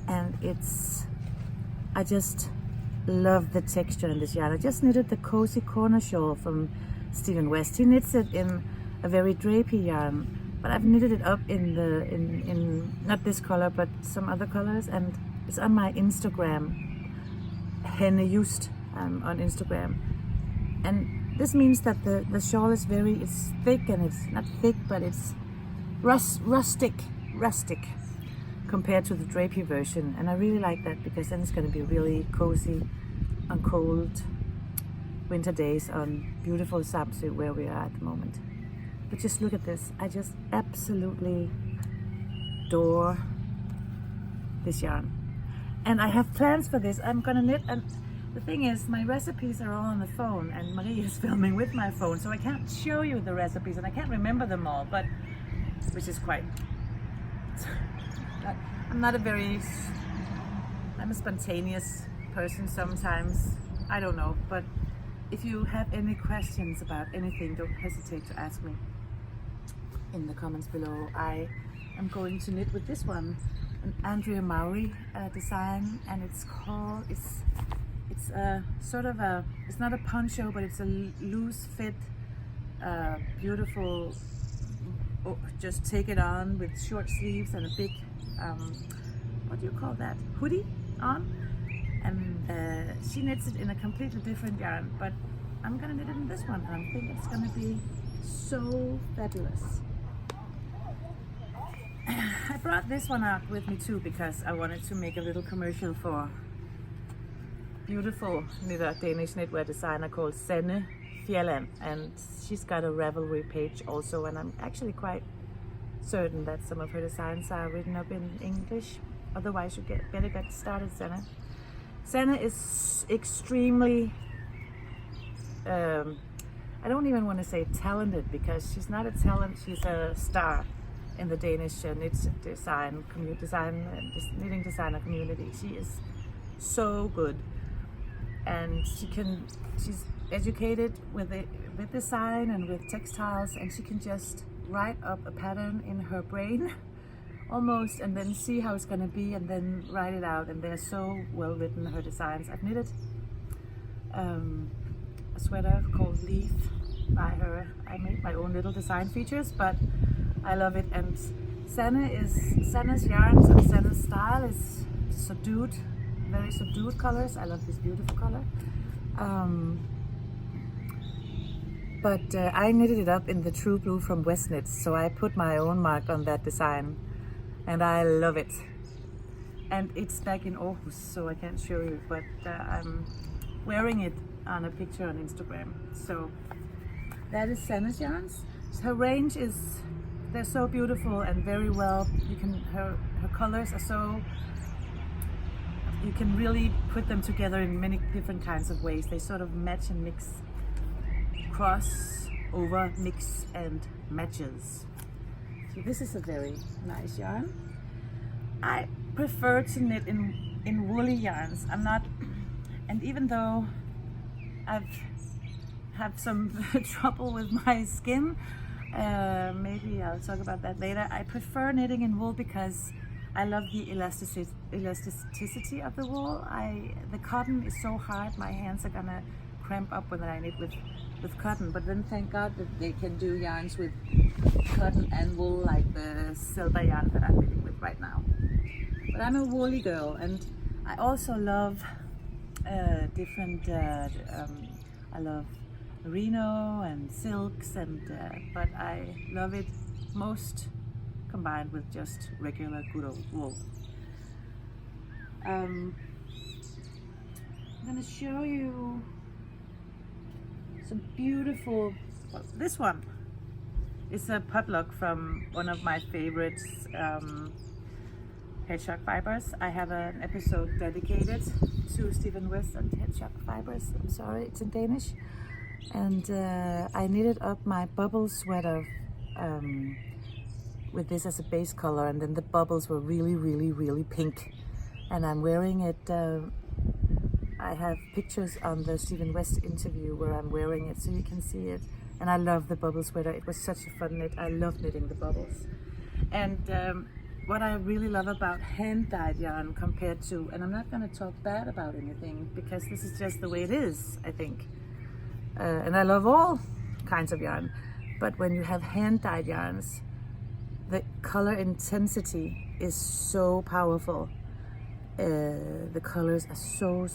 And I just love the texture in this yarn. I just knitted the Cozy Corner Shawl from Stephen West. He knits it in a very drapey yarn, but I've knitted it up in not this color, but some other colors, and it's on my Instagram. Henne Just on Instagram, and this means that the shawl is it's thick, and it's not thick, but it's rustic compared to the drapey version, and I really like that, because then it's going to be really cozy on cold winter days on beautiful Samsø, where we are at the moment. But just look at this. I just absolutely adore this yarn. And I have plans for this. I'm gonna knit, and the thing is, my recipes are all on the phone, and Marie is filming with my phone, so I can't show you the recipes, and I can't remember them all, but which is quite... I'm a spontaneous person sometimes. I don't know, but if you have any questions about anything, don't hesitate to ask me in the comments below. I am going to knit with this one, an Andrea Mowry design, and it's a sort of a, it's not a poncho, but it's a loose fit, beautiful, just take it on with short sleeves and a big, what do you call that, hoodie on. And she knits it in a completely different yarn, but I'm gonna knit it in this one, and I think it's gonna be so fabulous. I brought this one out with me too because I wanted to make a little commercial for beautiful knitter, Danish knitwear designer called Sanne Fjelland, and she's got a Ravelry page also, and I'm actually quite certain that some of her designs are written up in English. Otherwise you better get started, Sanne. Sanne is extremely, I don't even want to say talented, because she's not a talent, she's a star in the Danish knitting designer community. She is so good, and she's educated with design and with textiles, and she can just write up a pattern in her brain almost, and then see how it's gonna be, and then write it out, and they're so well written, her designs. I've knitted a sweater called Leaf by her. I made my own little design features, but I love it. And Sanne's yarns and Sanne's style is subdued, very subdued colors. I love this beautiful color. But I knitted it up in the True Blue from West Knits, so I put my own mark on that design, and I love it. And it's back in Aarhus, so I can't show you, but I'm wearing it on a picture on Instagram. So that is Sanne's yarns. Her range is, they're so beautiful and very well, her colors are so, you can really put them together in many different kinds of ways. They sort of match and mix, cross over, mix and matches. So this is a very nice yarn. I prefer to knit in woolly yarns. I'm not, and even though I've have some trouble with my skin, maybe I'll talk about that later, I prefer knitting in wool because I love the elasticity of the wool. The cotton is so hard, my hands are gonna cramp up when I knit with cotton, but then thank God that they can do yarns with cotton and wool, like the silver yarn that I'm knitting with right now. But I'm a woolly girl, and I also love different, I love merino and silks, and but I love it most combined with just regular good old wool. I'm gonna show you some beautiful, well, this one is a potluck from one of my favorites, hedgehog fibers. I have an episode dedicated to Stephen West and hedgehog fibers. I'm sorry, it's in Danish. And I knitted up my bubble sweater with this as a base color, and then the bubbles were really pink. And I'm wearing it, I have pictures on the Stephen West interview where I'm wearing it so you can see it. And I love the bubble sweater. It was such a fun knit. I love knitting the bubbles. And what I really love about hand-dyed yarn compared to, and I'm not going to talk bad about anything because this is just the way it is, I think. And I love all kinds of yarn. But when you have hand-dyed yarns, the color intensity is so powerful. The colors are so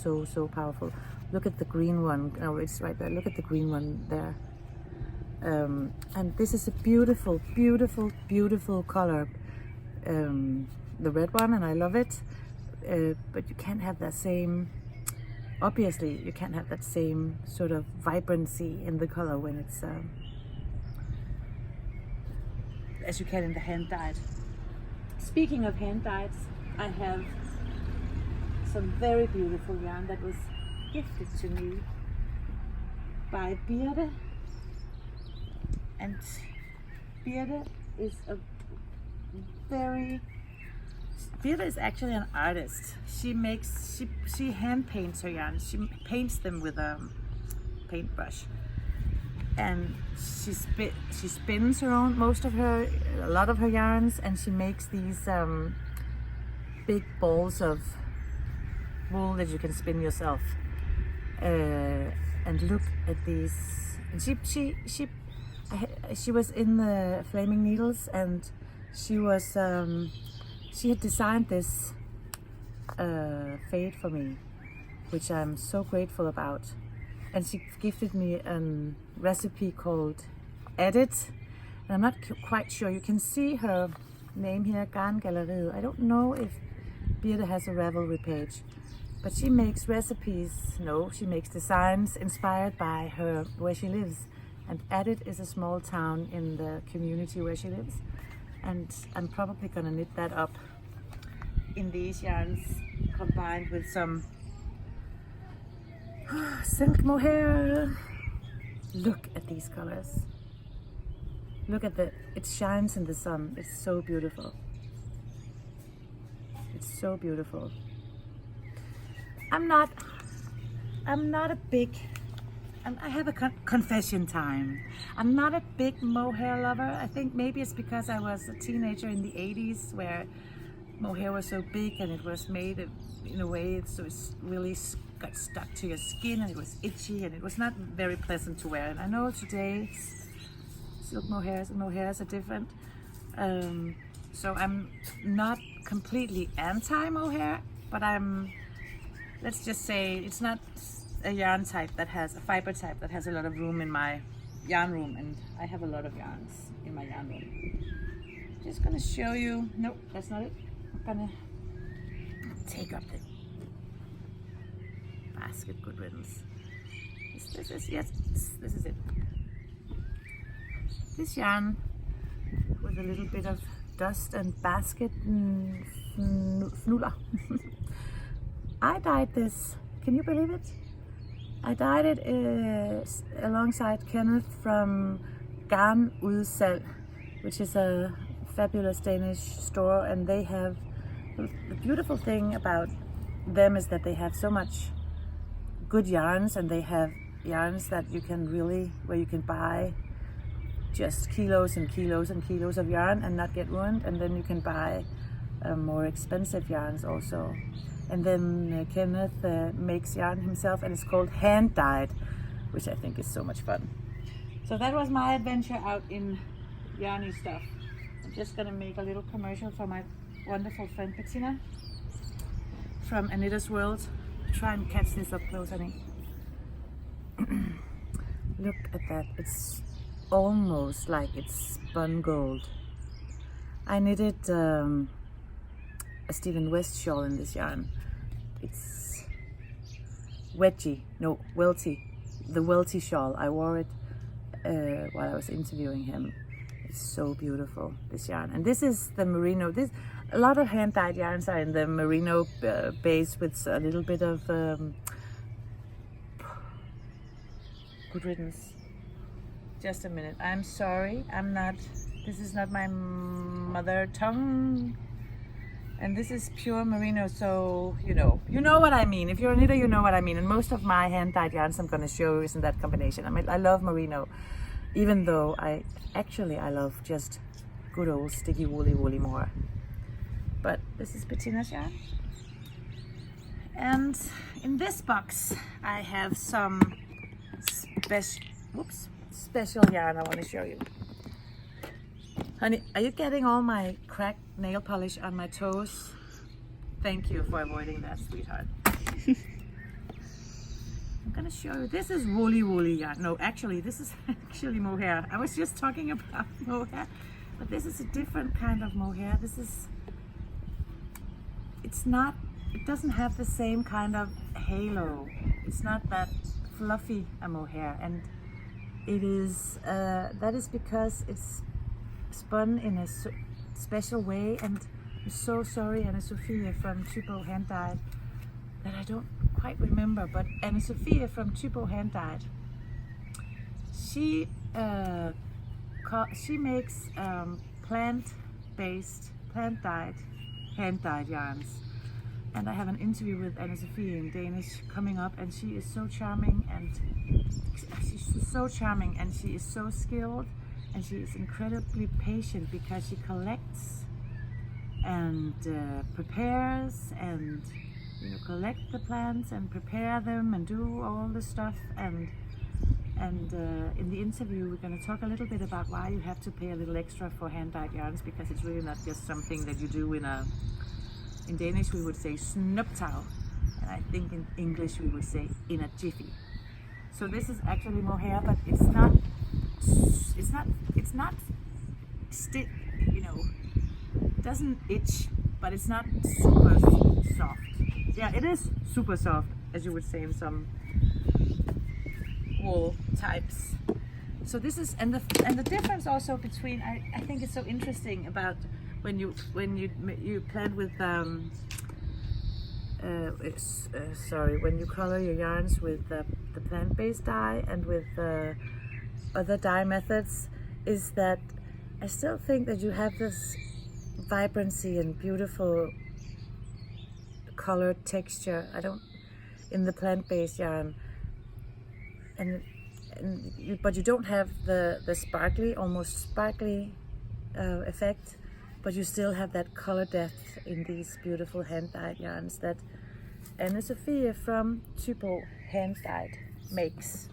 powerful. Look at the green one. No, it's right there. Look at the green one there. And this is a beautiful color. The red one, and I love it. But you can't have that same, obviously, you can't have that same sort of vibrancy in the color when it's as you can in the hand dyed. Speaking of hand dyeds, I have some very beautiful yarn that was gifted to me by Birte. And Birte is Birte is actually an artist. She hand paints her yarn. She paints them with a paintbrush, and she spins a lot of her yarns, and she makes these big balls of wool that you can spin yourself. And look at these. And she was in the Flaming Needles, and she had designed this fade for me, which I'm so grateful about. And she gifted me a recipe called Edit, and I'm not quite sure. You can see her name here, Garngalleriet. I don't know if Birte has a Ravelry page, but she makes recipes. No, she makes designs inspired by where she lives. And Edit is a small town in the community where she lives. And I'm probably gonna knit that up in these yarns, combined with some silk mohair. Look at these colors. Look at it shines in the sun. It's so beautiful. It's so beautiful. I'm not a big, I have a confession time. I'm not a big mohair lover. I think maybe it's because I was a teenager in the 80s where mohair was so big and it was made in a way so it really got stuck to your skin, and it was itchy, and it was not very pleasant to wear. And I know today silk mohairs and mohairs are different. So I'm not completely anti-mohair, but let's just say it's not a yarn type that has a fiber type that has a lot of room in my yarn room, and I have a lot of yarns in my yarn room. Just gonna show you. Nope, that's not it. I'm gonna take up the basket. Good riddance. This is it. This yarn with a little bit of dust and basket fnuller. I dyed this. Can you believe it? I dyed it alongside Kenneth from Garn Udsalg, which is a fabulous Danish store, and they have the beautiful thing about them is that they have so much good yarns, and they have yarns that you can where you can buy just kilos and kilos and kilos of yarn and not get ruined, and then you can buy more expensive yarns also. And then Kenneth makes yarn himself, and it's called hand dyed, which I think is so much fun. So that was my adventure out in yarny stuff. I'm just gonna make a little commercial for my wonderful friend Bettina from A Knitter's World. Try and catch this up close, honey. Look at that. It's almost like it's spun gold. I knitted a Stephen West shawl in this yarn. It's welty, the welty shawl. I wore it while I was interviewing him. It's so beautiful, this yarn. And this is the merino. A lot of hand dyed yarns are in the merino base with a little bit of good riddance. Just a minute. I'm sorry. This is not my mother tongue. And this is pure merino, so you know what I mean. If you're a knitter, you know what I mean. And most of my hand dyed yarns I'm going to show you is in that combination. I mean, I love merino, even though I love just good old sticky woolly more. But this is Bettina's yarn. And in this box, I have some special yarn I want to show you. Honey, are you getting all my cracked nail polish on my toes? Thank you for avoiding that, sweetheart. I'm gonna show you. This is woolly yarn. No, actually, this is actually mohair. I was just talking about mohair, but this is a different kind of mohair. It doesn't have the same kind of halo. It's not that fluffy a mohair, and it is, that is because it's spun in a special way, and I'm so sorry, Anna-Sophia from toooo hand dyed, that I don't quite remember, but Anna-Sophia from toooo hand dyed, she makes plant-based, plant-dyed, hand-dyed yarns. And I have an interview with Anna-Sophia in Danish coming up, and she is so charming, and she is so skilled, and she is incredibly patient because she collects and prepares and collect the plants and prepare them and do all the stuff. And in the interview we're going to talk a little bit about why you have to pay a little extra for hand-dyed yarns, because it's really not just something that you do in Danish we would say snuptag, and I think in English we would say in a jiffy. So this is actually mohair, but it's not it doesn't itch, but it's not super soft. Yeah, it is super soft, as you would say in some wool types. So this is, and the difference also between, I think it's so interesting about when you plant with when you color your yarns with the plant-based dye and with other dye methods, is that I still think that you have this vibrancy and beautiful color texture. In the plant-based yarn, but you don't have the sparkly, almost sparkly effect, but you still have that color depth in these beautiful hand-dyed yarns that Anna-Sophia from toooo hand dyed makes.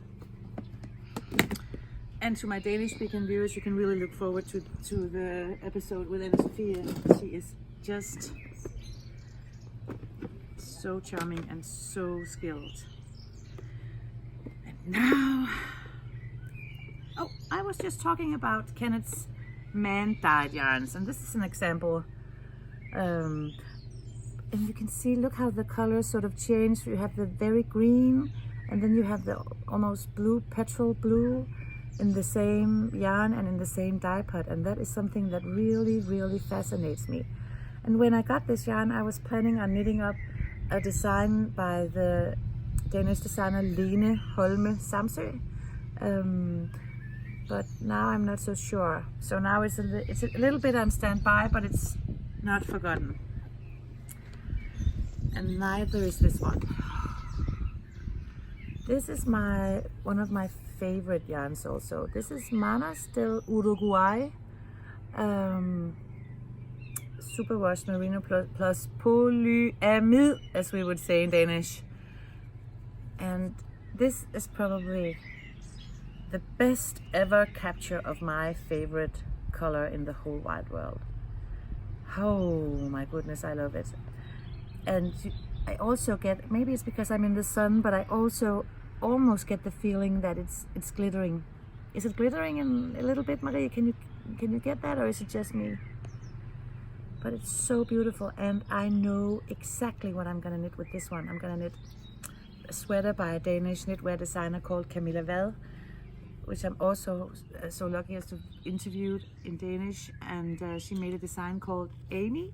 And to my Danish-speaking viewers, you can really look forward to the episode with Anna-Sophia. She is just so charming and so skilled. And now, I was just talking about Kenneth's man-dyed yarns, and this is an example. And you can see, look how the colors sort of change. You have the very green, and then you have the almost blue, petrol blue, in the same yarn and in the same dye pot, and that is something that really, really fascinates me. And when I got this yarn, I was planning on knitting up a design by the Danish designer Lene Holme Samsø, but now I'm not so sure. So now it's a little bit on standby, but it's not forgotten. And neither is this one. This is one of my favorite yarns also. This is Manas del Uruguay, superwash merino plus polyamide, as we would say in Danish. And this is probably the best ever capture of my favorite color in the whole wide world. Oh my goodness, I love it. And I also get, maybe it's because I'm in the sun, but I also almost get the feeling that it's glittering. Is it glittering in a little bit, Marie? Can you get that, or is it just me? But it's so beautiful, and I know exactly what I'm gonna knit with this one. I'm gonna knit a sweater by a Danish knitwear designer called Camilla Vad, which I'm also so lucky as to interviewed in Danish, and she made a design called Amy,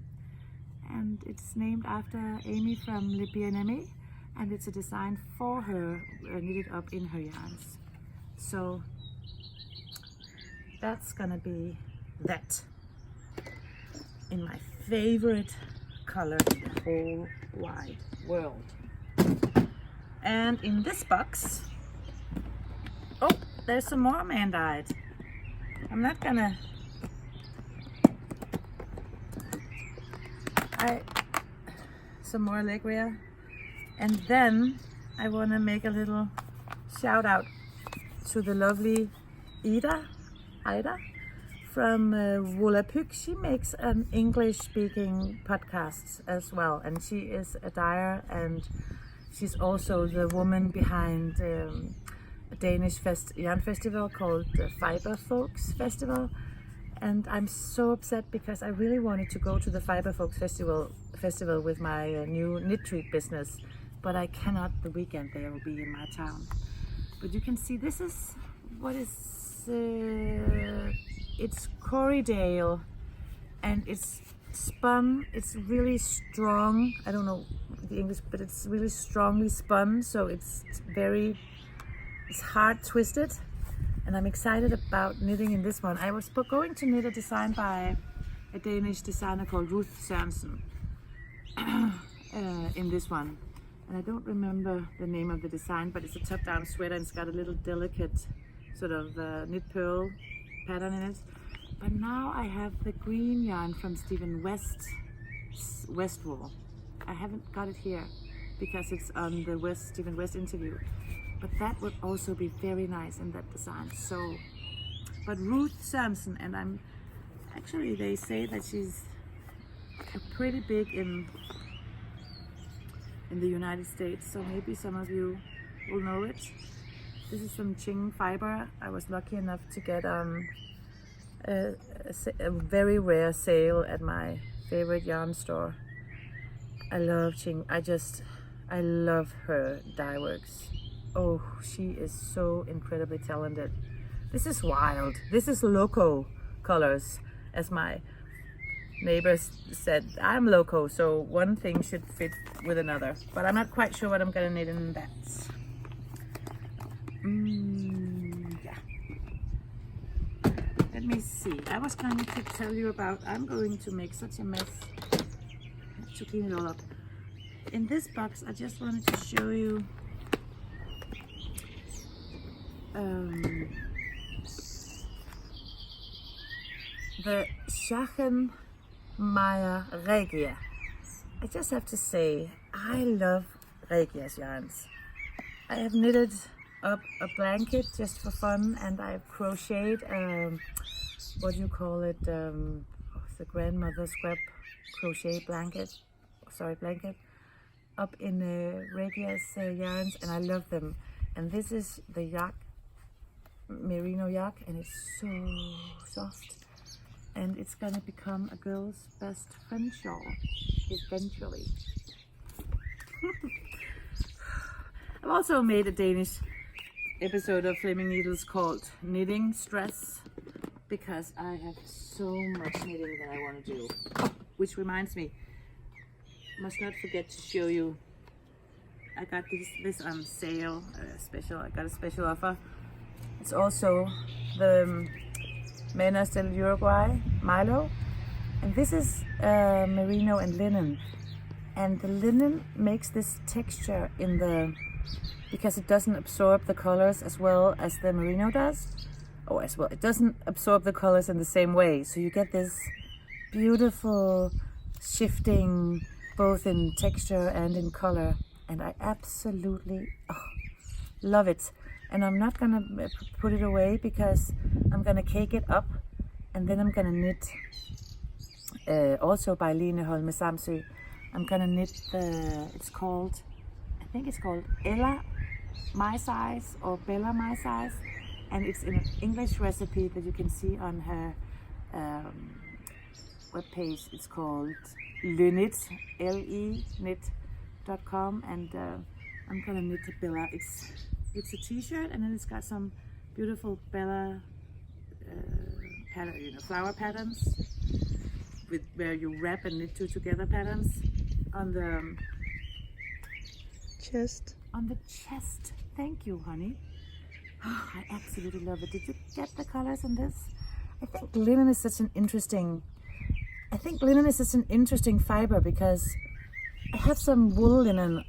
and it's named after Amy from Le Bien-Aimé, and it's a design for her, knitted up in her yarns. So that's gonna be that in my favorite color in the whole wide world. And in this box, oh, there's some more man-dyed. I'm not gonna, some more Allegria. And then I want to make a little shout out to the lovely Ida from Volapük. She makes an English-speaking podcast as well, and she is a dyer, and she's also the woman behind a Danish yarn festival called the Fiber Folks Festival. And I'm so upset because I really wanted to go to the Fiber Folks Festival with my new KnitTreat business, but I cannot. The weekend they will be in my town. But you can see this is what is it's Corriedale, and it's spun. It's really strong. I don't know the English, but it's really strongly spun, so it's hard twisted, and I'm excited about knitting in this one. I was going to knit a design by a Danish designer called Ruth Sørensen in this one, and I don't remember the name of the design, but it's a top-down sweater and it's got a little delicate sort of knit pearl pattern in it. But now I have the green yarn from Stephen Westwall. I haven't got it here because it's on the Stephen West interview, but that would also be very nice in that design. So, but Ruth Sørensen, and I'm actually, they say that she's pretty big in the United States, so maybe some of you will know it. This is from Ching Fiber. I was lucky enough to get a very rare sale at my favorite yarn store. I love Ching. I love her dye works. Oh, she is so incredibly talented. This is wild. This is loco colors, as my neighbors said. I'm loco, so one thing should fit with another, but I'm not quite sure what I'm gonna knit in that. Yeah. Let me see. I was going to tell you about, I'm going to make such a mess. I have to clean it all up. In this box, I just wanted to show you the Schachenmeier Regia. I just have to say, I love Regia's yarns. I have knitted up a blanket just for fun, and I've crocheted what do you call it, the grandmother scrap crochet blanket up in Regia's yarns, and I love them. And this is the yak, merino yak, and it's so soft, and it's gonna become a girl's best friend shawl eventually. I've also made a Danish episode of Flaming Needles called Knitting Stress, because I have so much knitting that I want to do. Oh, which reminds me, must not forget to show you, I got this on sale, special. I got a special offer. It's also the Menas del Uruguay Milo, and this is merino and linen, and the linen makes this texture in the, because it doesn't absorb the colors as well as the merino does, or as well, it doesn't absorb the colors in the same way, so you get this beautiful shifting both in texture and in color, and I absolutely love it. And I'm not gonna put it away because I'm gonna cake it up, and then I'm gonna knit also by Line Holme Samsø. I'm gonna knit it's called, I think it's called Ella My Size or Bella My Size, and it's in an English recipe that you can see on her webpage. It's called Leknit, leknit.com, and I'm gonna knit a Bella. It's a t-shirt, and then it's got some beautiful Bella pattern, flower patterns with where you wrap and knit two together patterns on the chest. On the chest. Thank you, honey. Oh, I absolutely love it. Did you get the colors in this? I think linen is such an interesting fiber, because I have some wool linen,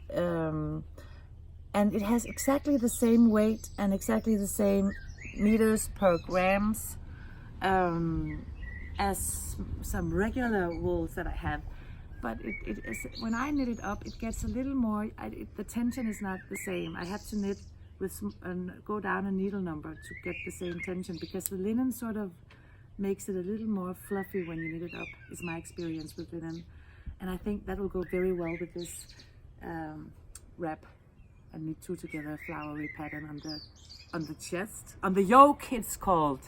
and it has exactly the same weight and exactly the same meters per grams as some regular wools that I have. But it is, when I knit it up, it gets a little more, the tension is not the same. I have to knit with go down a needle number to get the same tension, because the linen sort of makes it a little more fluffy when you knit it up, is my experience with linen. And I think that will go very well with this wrap and knit two together flowery pattern on the chest, on the yoke it's called.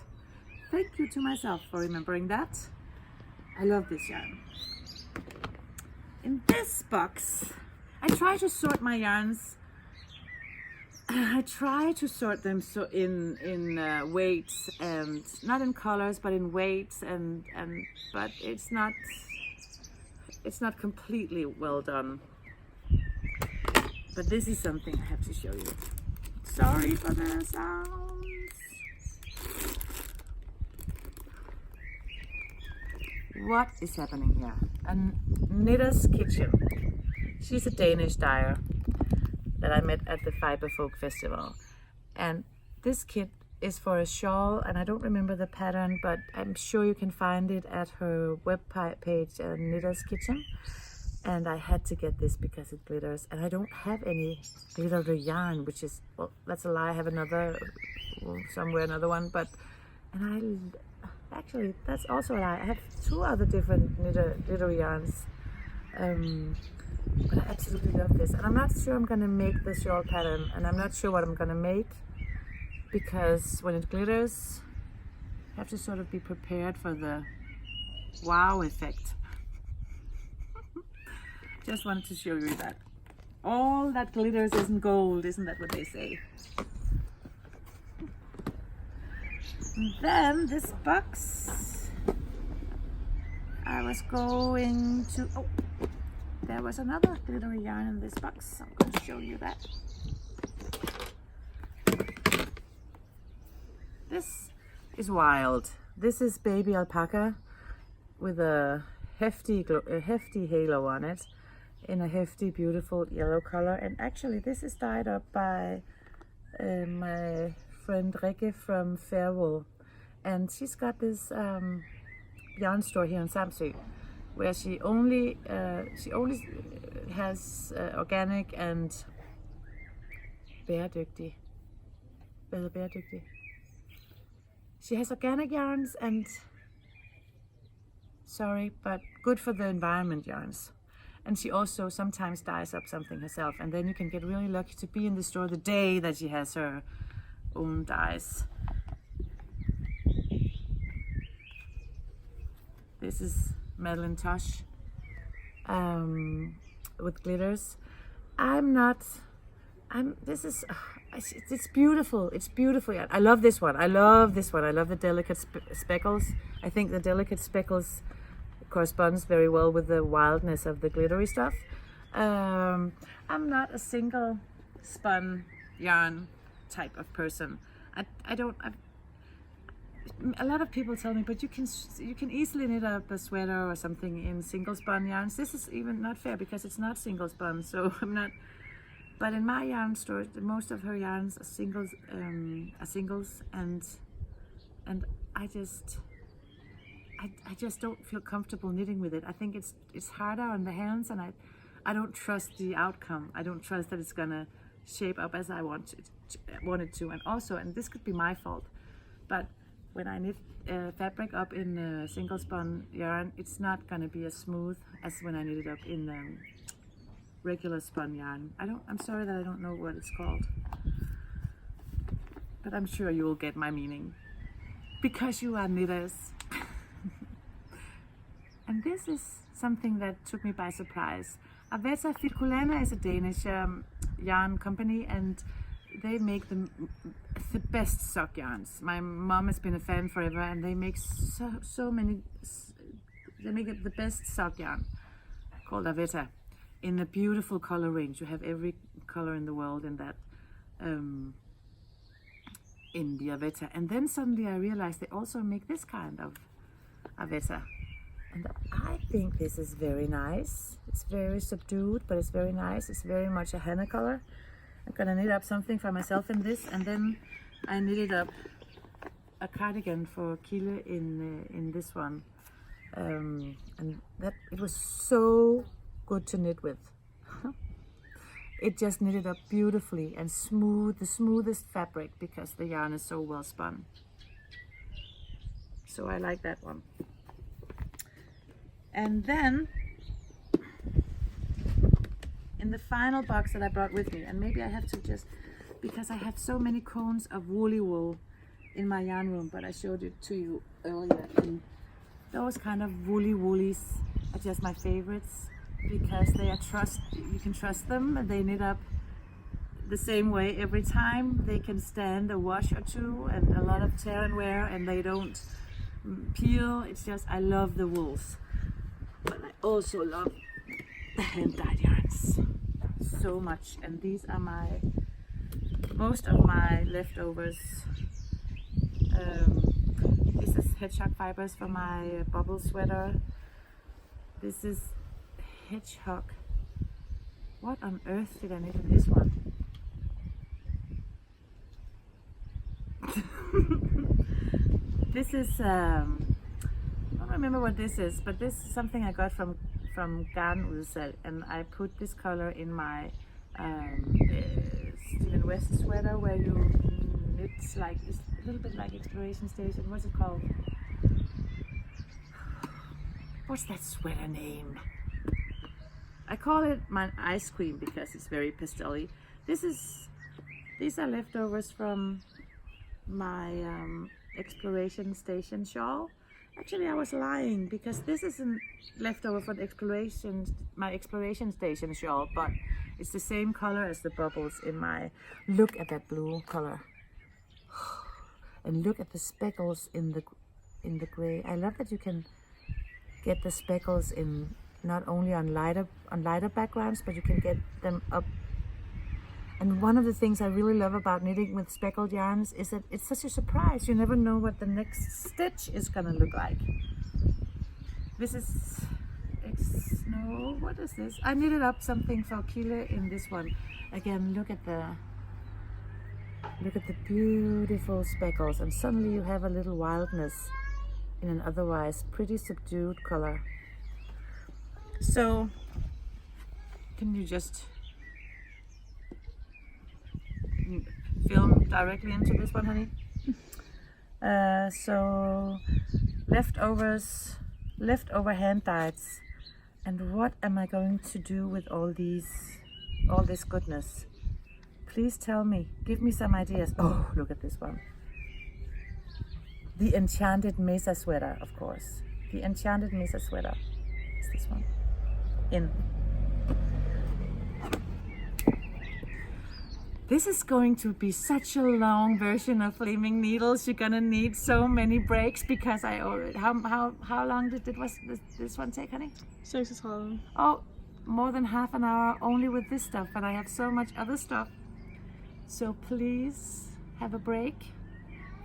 Thank you to myself for remembering that. I love this yarn. In this box, I try to sort my yarns I try to sort them so in weights, and not in colors, but in weights, and but it's not completely well done. But this is something I have to show you. Sorry for the sounds. What is happening here? A knitter's kitchen. She's a Danish dyer that I met at the Fiber Folk Festival. And this kit is for a shawl, and I don't remember the pattern, but I'm sure you can find it at her web page, Knitter's Kitchen. And I had to get this because it glitters, and I don't have any glittery yarn, which is, well, that's a lie. I have another one, but, and actually, that's also a lie. I have 2 other different glittery yarns, but I absolutely love this. And I'm not sure I'm gonna make the shawl pattern, and I'm not sure what I'm gonna make, because when it glitters, you have to sort of be prepared for the wow effect. Just wanted to show you that. All that glitters isn't gold, isn't that what they say? And then this box, I was going to, oh, there was another glittery yarn in this box. I'm going to show you that. This is wild. This is baby alpaca with a hefty halo on it, in a hefty, beautiful yellow color. And actually this is dyed up by my friend Rikke from Fairwool, and she's got this yarn store here in Samsø, where she only has organic and bæredygtig. She has organic yarns and, sorry, but good for the environment yarns. And she also sometimes dyes up something herself, and then you can get really lucky to be in the store the day that she has her own dyes. This is Madeline Tosh with glitters. It's beautiful. It's beautiful. I love this one. I love the delicate speckles. I think the delicate speckles corresponds very well with the wildness of the glittery stuff. I'm not a single spun yarn type of person. A lot of people tell me, but you can easily knit up a sweater or something in single spun yarns. This is even not fair because it's not single spun, so I'm not. But in my yarn store, most of her yarns are singles, and I just don't feel comfortable knitting with it. I think it's harder on the hands, and I don't trust the outcome. I don't trust that it's gonna shape up as I want it to. And also, and this could be my fault, but when I knit fabric up in single spun yarn, it's not gonna be as smooth as when I knit it up in regular spun yarn. I'm sorry that I don't know what it's called, but I'm sure you will get my meaning, because you are knitters. And this is something that took me by surprise. Aveta Firkulana is a Danish yarn company, and they make the best sock yarns. My mom has been a fan forever, and they make so many. They make the best sock yarn called Aveta in a beautiful color range. You have every color in the world in that in the Aveta. And then suddenly I realized they also make this kind of Aveta. And I think this is very nice. It's very subdued, but it's very nice. It's very much a henna color. I'm gonna knit up something for myself in this, and then I knitted up a cardigan for Kille in this one. And that it was so good to knit with. It just knitted up beautifully and smooth, the smoothest fabric, because the yarn is so well spun. So I like that one. And then in the final box that I brought with me, and maybe I have to just, because I have so many cones of woolly wool in my yarn room, but I showed it to you earlier, and those kind of woolies are just my favorites, because they are you can trust them, and they knit up the same way every time. They can stand a wash or two and a lot of tear and wear, and they don't peel. It's just, I love the wools, but I also love the hand-dyed yarns so much. And these are most of my leftovers. This is hedgehog fibers for my bubble sweater. This is hedgehog. What on earth did I knit in this one? This is, I don't remember what this is, but this is something I got from Garn-udsalg, and I put this color in my Steven West sweater, where you knit like, it's a little bit like Exploration Station. What's it called? What's that sweater name? I call it my ice cream because it's very pastel-y. These are leftovers from my Exploration Station shawl. Actually, I was lying, because this isn't leftover from my Exploration Station shawl, but it's the same color as the bubbles in my. Look at that blue color, and look at the speckles in the gray. I love that you can get the speckles in not only on lighter backgrounds, but you can get them up. And one of the things I really love about knitting with speckled yarns is that it's such a surprise. You never know what the next stitch is gonna look like. This is, no, what is this? I knitted up something for Kile in this one. Again, look at the beautiful speckles, and suddenly you have a little wildness in an otherwise pretty subdued color. So, can you just film directly into this one, honey? So, leftover hand dyes. And what am I going to do with all this goodness? Please tell me, give me some ideas. Oh, look at this one. The Enchanted Mesa sweater, of course. The Enchanted Mesa sweater is this one. This is going to be such a long version of Flaming Needles. You're gonna need so many breaks, because I already, how long did this one take, honey? 36. Oh, more than half an hour only with this stuff, and I have so much other stuff. So please have a break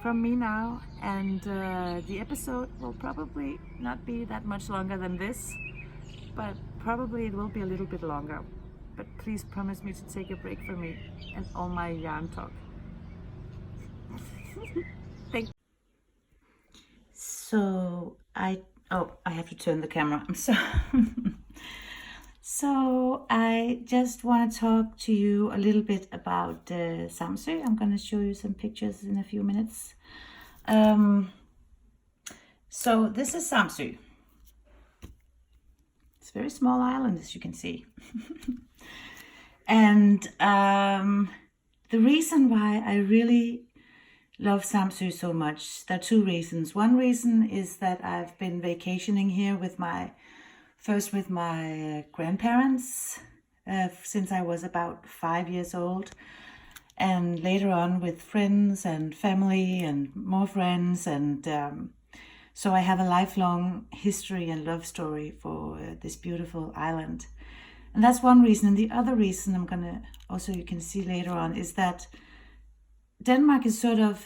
from me now, and the episode will probably not be that much longer than this, but probably it will be a little bit longer. But please promise me to take a break from me and all my yarn talk. Thank you. So I have to turn the camera. I'm sorry. So I just want to talk to you a little bit about Samsø. I'm going to show you some pictures in a few minutes. So this is Samsø. It's a very small island, as you can see. And the reason why I really love Samsø so much, there are two reasons. One reason is that I've been vacationing here with my grandparents since I was about 5 years old, and later on with friends and family and more friends, and so I have a lifelong history and love story for this beautiful island. And that's one reason. And the other reason I'm gonna also, you can see later on, is that Denmark is sort of,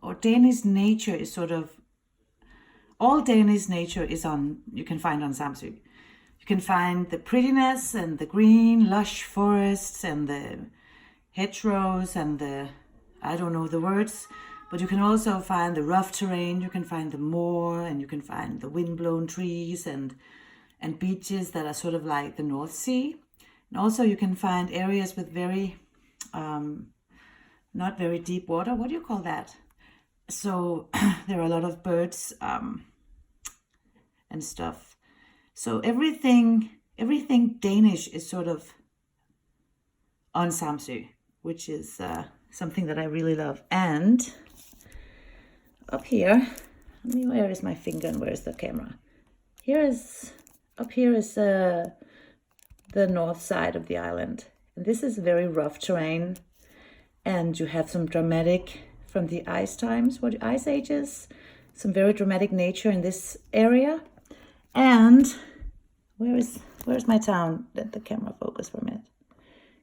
or Danish nature is sort of, all Danish nature is on, you can find on Samsø. You can find the prettiness and the green, lush forests and the hedgerows and the, I don't know the words, but you can also find the rough terrain, you can find the moor, and you can find the windblown trees and beaches that are sort of like the North Sea. And also you can find areas with very, not very deep water. What do you call that? So there are a lot of birds and stuff. So everything Danish is sort of on Samsø, which is something that I really love. And up here, where is my finger and where is the camera? Up here is the north side of the island. And this is very rough terrain. and you have some dramatic from the ice times, what ice ages, some very dramatic nature in this area. And where's my town? Let the camera focus for a minute.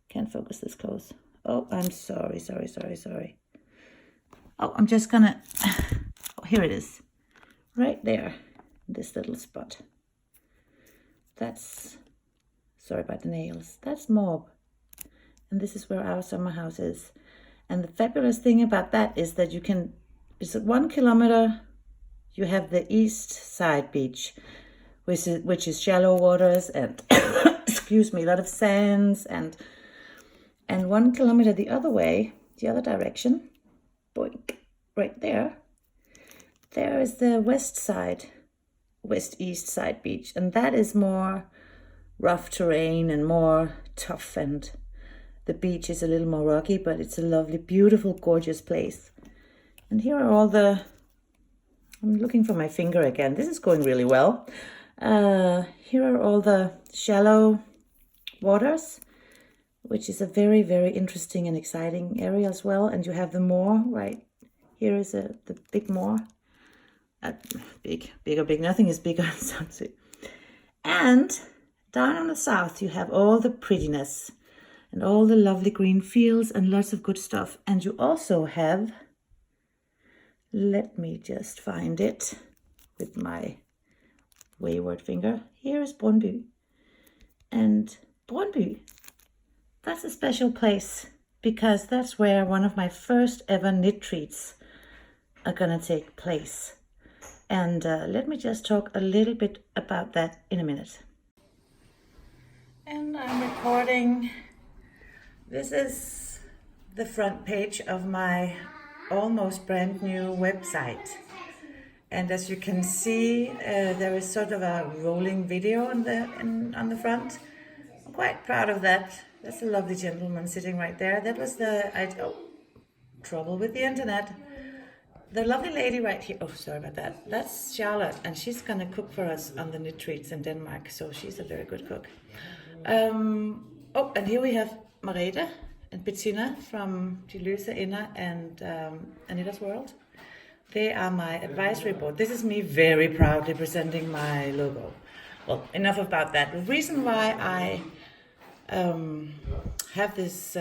Can't focus this close. Oh, I'm sorry. Oh, I'm just gonna, oh, here it is, right there, this little spot. That's, sorry about the nails, that's Morb. And this is where our summer house is. And the fabulous thing about that is that you can, it's at 1 kilometer, you have the east side beach, which is shallow waters and, excuse me, a lot of sands, and 1 kilometer the other way, the other direction, boink, right there is the west-east side beach, and that is more rough terrain and more tough, and the beach is a little more rocky, but it's a lovely, beautiful, gorgeous place. And here are all the, I'm looking for my finger again, this is going really well. Here are all the shallow waters, which is a very, very interesting and exciting area as well. And you have the moor, right? Here is the big moor. Big, nothing is bigger in Samsø. And down on the south, you have all the prettiness and all the lovely green fields and lots of good stuff. And you also have, let me just find it with my wayward finger. Here is Brøndby. And Brøndby, that's a special place because that's where one of my first ever KnitTreats are gonna take place. And let me just talk a little bit about that in a minute. And I'm recording. This is the front page of my almost brand new website. And as you can see, there is sort of a rolling video on the front. I'm quite proud of that. That's a lovely gentleman sitting right there. That was trouble with the internet. The lovely lady right here, oh, sorry about that. That's Charlotte, and she's gonna cook for us on the KnitTreats in Denmark, so she's a very good cook. Oh, and here we have Marete and Bettina from De Løse Ender and Anita's World. They are my advisory board. This is me very proudly presenting my logo. Well, enough about that. The reason why I have this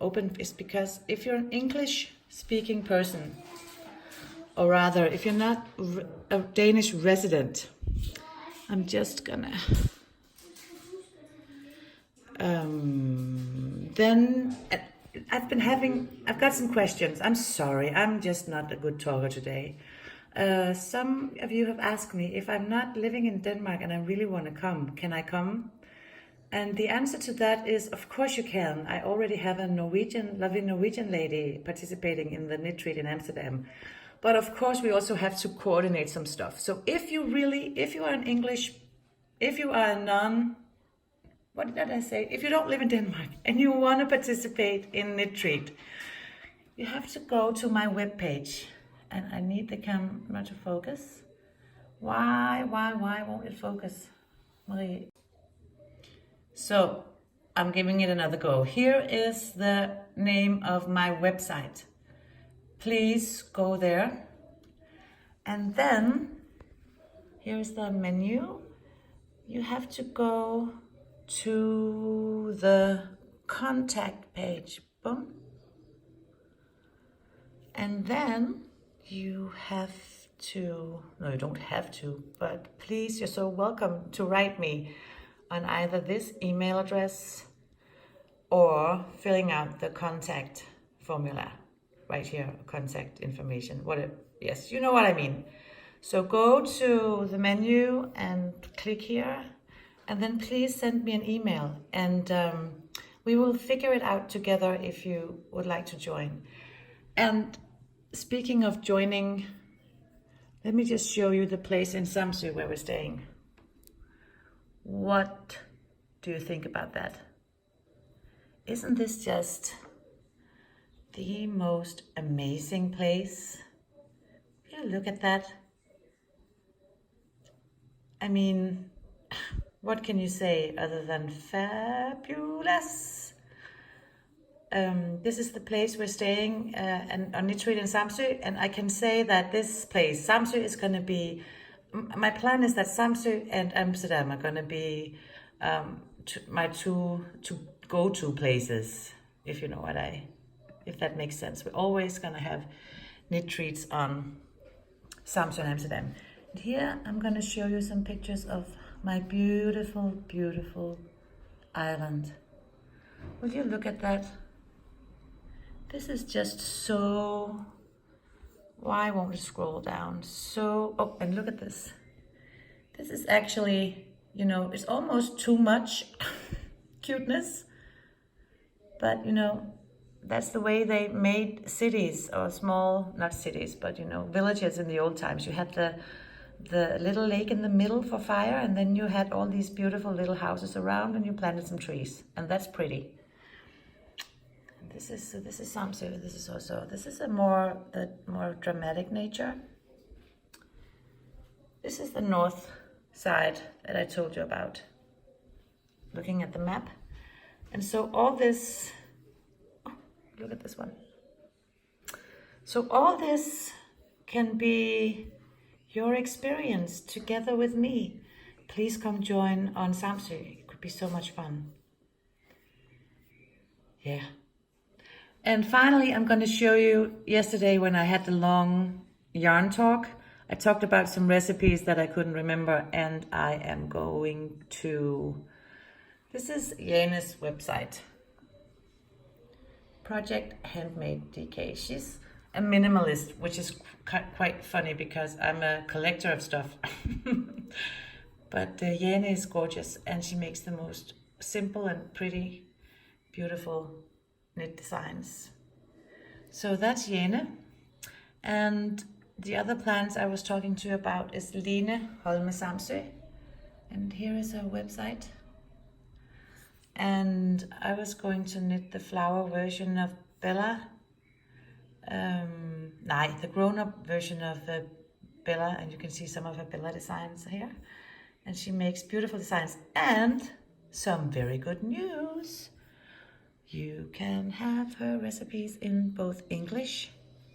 open is because if you're an English-speaking person, or rather, if you're not a Danish resident, I'm just gonna, then I've got some questions. I'm sorry, I'm just not a good talker today. Some of you have asked me if I'm not living in Denmark and I really want to come, can I come? And the answer to that is, of course you can. I already have a lovely Norwegian lady participating in the KnitTreat in Amsterdam. But of course, we also have to coordinate some stuff. So if you are an English, if you are a what did I say? If you don't live in Denmark and you want to participate in KnitTreat, you have to go to my webpage. And I need the camera to focus. Why won't it focus, Marie? So I'm giving it another go. Here is the name of my website. Please go there. And then here's the menu. You have to go to the contact page. Boom. And then you have to, no, you don't have to, but please, you're so welcome to write me on either this email address or filling out the contact formula. Right here, contact information. Yes, you know what I mean. So go to the menu and click here, and then please send me an email, and we will figure it out together if you would like to join. And speaking of joining, let me just show you the place in Samsø where we're staying. What do you think about that? Isn't this just the most amazing place? Yeah, look at that. I mean, what can you say other than fabulous? this is the place we're staying and on KnitTreat in Samsø, and I can say that this place, Samsø, is going to be, my plan is that Samsø and Amsterdam are going to be my two go-to places, if you know if that makes sense. We're always going to have KnitTreats on Samsø and Amsterdam. And here I'm going to show you some pictures of my beautiful, beautiful island. Will you look at that? This is just so, why won't it scroll down? So, oh, and look at this. This is actually, you know, it's almost too much cuteness. But, you know, that's the way they made cities, or small, not cities, but, you know, villages in the old times. You had the little lake in the middle for fire, and then you had all these beautiful little houses around, and you planted some trees, and that's pretty. This is Samsø. This is a more dramatic nature. This is the north side that I told you about, looking at the map. And so all this, oh, look at this one. So all this can be your experience together with me. Please come join on Samsø. It could be so much fun. Yeah. And finally, I'm going to show you, yesterday when I had the long yarn talk, I talked about some recipes that I couldn't remember, and I am going to, this is Jane's website, Project Handmade DK. She's a minimalist, which is quite funny because I'm a collector of stuff. But Jane is gorgeous, and she makes the most simple and pretty, beautiful knit designs. So that's Jane. And the other plants I was talking to you about is Line Holme Samsø. And here is her website. And I was going to knit the flower version of Bella. The grown-up version of Bella, and you can see some of her Bella designs here. And she makes beautiful designs. And some very good news. You can have her recipes in both English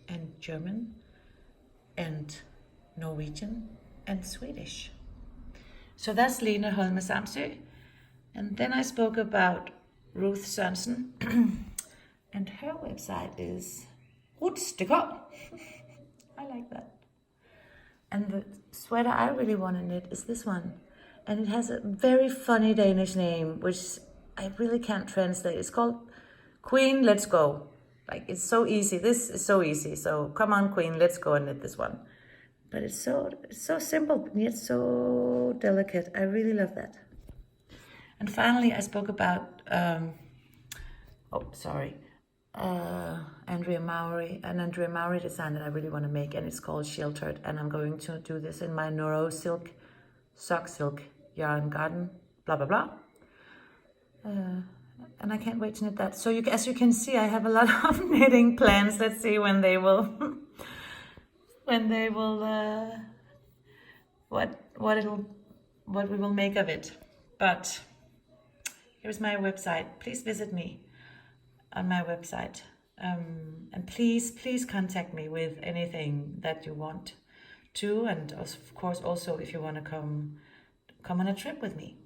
and German and Norwegian and Swedish. So that's Line Holme Samsø. And then I spoke about Ruth Sørensen, and her website is Ruth.dk. I like that. And the sweater I really want to knit is this one. And it has a very funny Danish name, which I really can't translate. It's called Queen, Let's Go. Like, it's so easy. This is so easy. So come on, Queen, let's go and knit this one. But it's so simple, but yet so delicate. I really love that. And finally, I spoke about, Andrea Mowry, an Andrea Mowry design that I really want to make, and it's called Sheltered. And I'm going to do this in my Noro silk, sock silk yarn garden, blah, blah, blah. And I can't wait to knit that. So as you can see, I have a lot of knitting plans. Let's see when they will, what we will make of it. But here's my website. Please visit me on my website. And please contact me with anything that you want to. And of course, also if you want to come on a trip with me.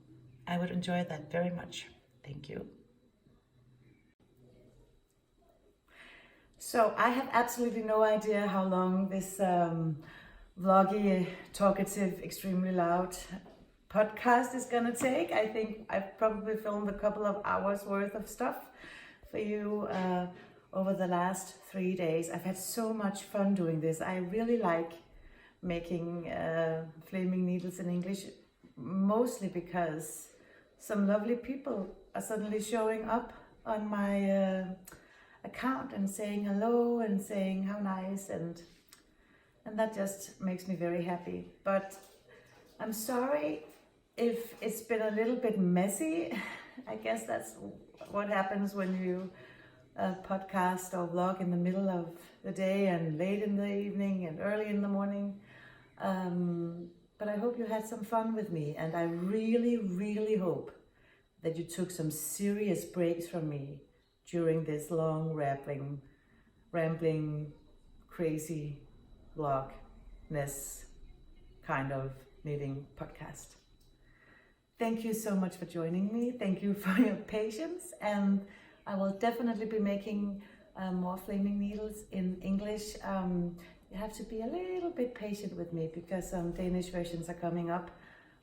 I would enjoy that very much. Thank you. So I have absolutely no idea how long this vloggy, talkative, extremely loud podcast is gonna take. I think I've probably filmed a couple of hours worth of stuff for you over the last 3 days. I've had so much fun doing this. I really like making flaming needles in English, mostly because some lovely people are suddenly showing up on my account and saying hello and saying how nice, and that just makes me very happy. But I'm sorry if it's been a little bit messy. I guess that's what happens when you podcast or vlog in the middle of the day and late in the evening and early in the morning. But I hope you had some fun with me, and I really, really hope that you took some serious breaks from me during this long rambling, crazy vlogness kind of knitting podcast. Thank you so much for joining me. Thank you for your patience, and I will definitely be making more flaming needles in English. You have to be a little bit patient with me because some Danish versions are coming up,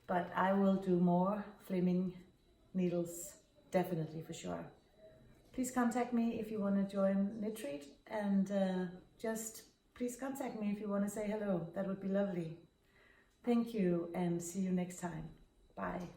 but I will do more flaming needles, definitely, for sure. Please contact me if you want to join KnitTreat, and just please contact me if you want to say hello. That would be lovely. Thank you, and see you next time. Bye.